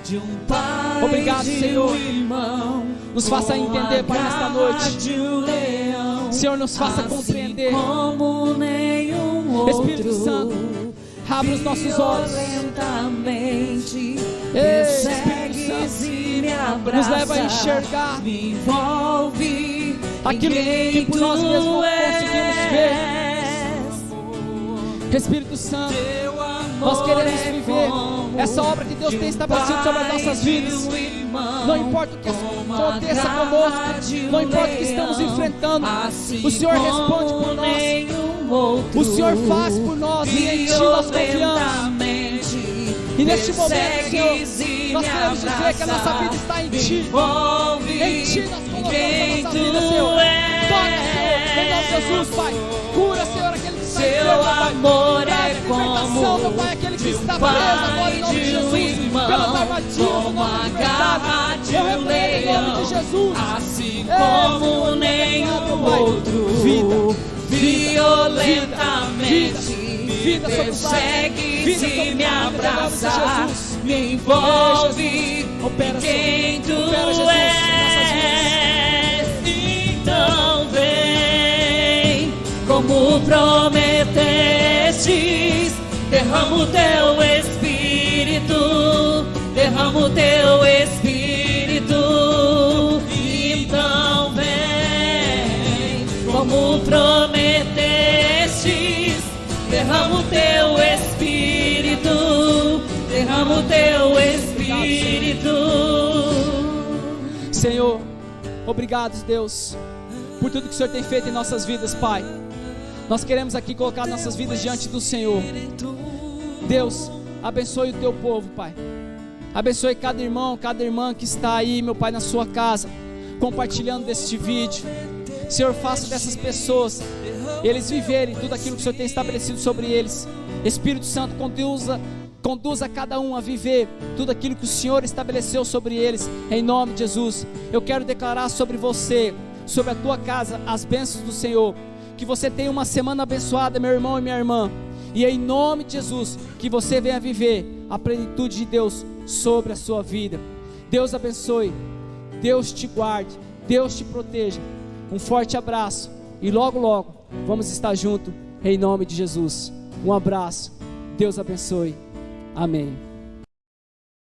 De um pai, Obrigado, de Senhor. um irmão, Nos faça entender, Pai, nesta noite. de um leão, Senhor, nos faça assim compreender. como nenhum outro. Espírito Santo, abre os nossos olhos. Violentamente Espírito persegues Santo, e me abraça, nos leva a enxergar me envolve aquilo que por nós mesmos não conseguimos ver. Espírito Santo, nós queremos viver essa obra que Deus tem estabelecido sobre as nossas vidas. Não importa o que aconteça conosco, não importa o que estamos enfrentando, o Senhor responde por nós, o Senhor faz por nós e em Ti nós confiamos. E neste momento, Senhor, nós queremos dizer que a nossa vida está em Ti. Em Ti nós colocamos a nossa vida, Senhor. Toca, Senhor, em nome de Jesus, Pai. Cura, Senhor, aquele que está enfermo, Pai. Traz libertação, meu Pai, aquele que está preso agora em nome de Jesus. Pelas armadilhas do nosso adversário. Eu repreendo em nome de Jesus. Assim como nenhum outro, violentamente vida sobre o persegue, vida se sobre o me Pai, em nome de abraça, Jesus. me envolve Opera, em quem tu Opera, Jesus, em nossas és. Então vem, como prometestes, derrama o teu Espírito, derrama o teu Espírito. Então vem, como prometestes, derrama o teu Espírito, derrama o teu Espírito. Senhor, obrigado, Deus, por tudo que o Senhor tem feito em nossas vidas, Pai. Nós queremos aqui colocar nossas vidas diante do Senhor. Deus, abençoe o Teu povo, Pai. Abençoe cada irmão, cada irmã que está aí, meu Pai, na sua casa, compartilhando deste vídeo. Senhor, faça dessas pessoas, eles viverem tudo aquilo que o Senhor tem estabelecido sobre eles. Espírito Santo, conduza cada um a viver tudo aquilo que o Senhor estabeleceu sobre eles, em nome de Jesus. Eu quero declarar sobre você, sobre a tua casa, as bênçãos do Senhor. Que você tenha uma semana abençoada, meu irmão e minha irmã. E em nome de Jesus, que você venha viver a plenitude de Deus sobre a sua vida. Deus abençoe, Deus te guarde, Deus te proteja. Um forte abraço e logo logo vamos estar juntos em nome de Jesus. Um abraço, Deus abençoe, amém.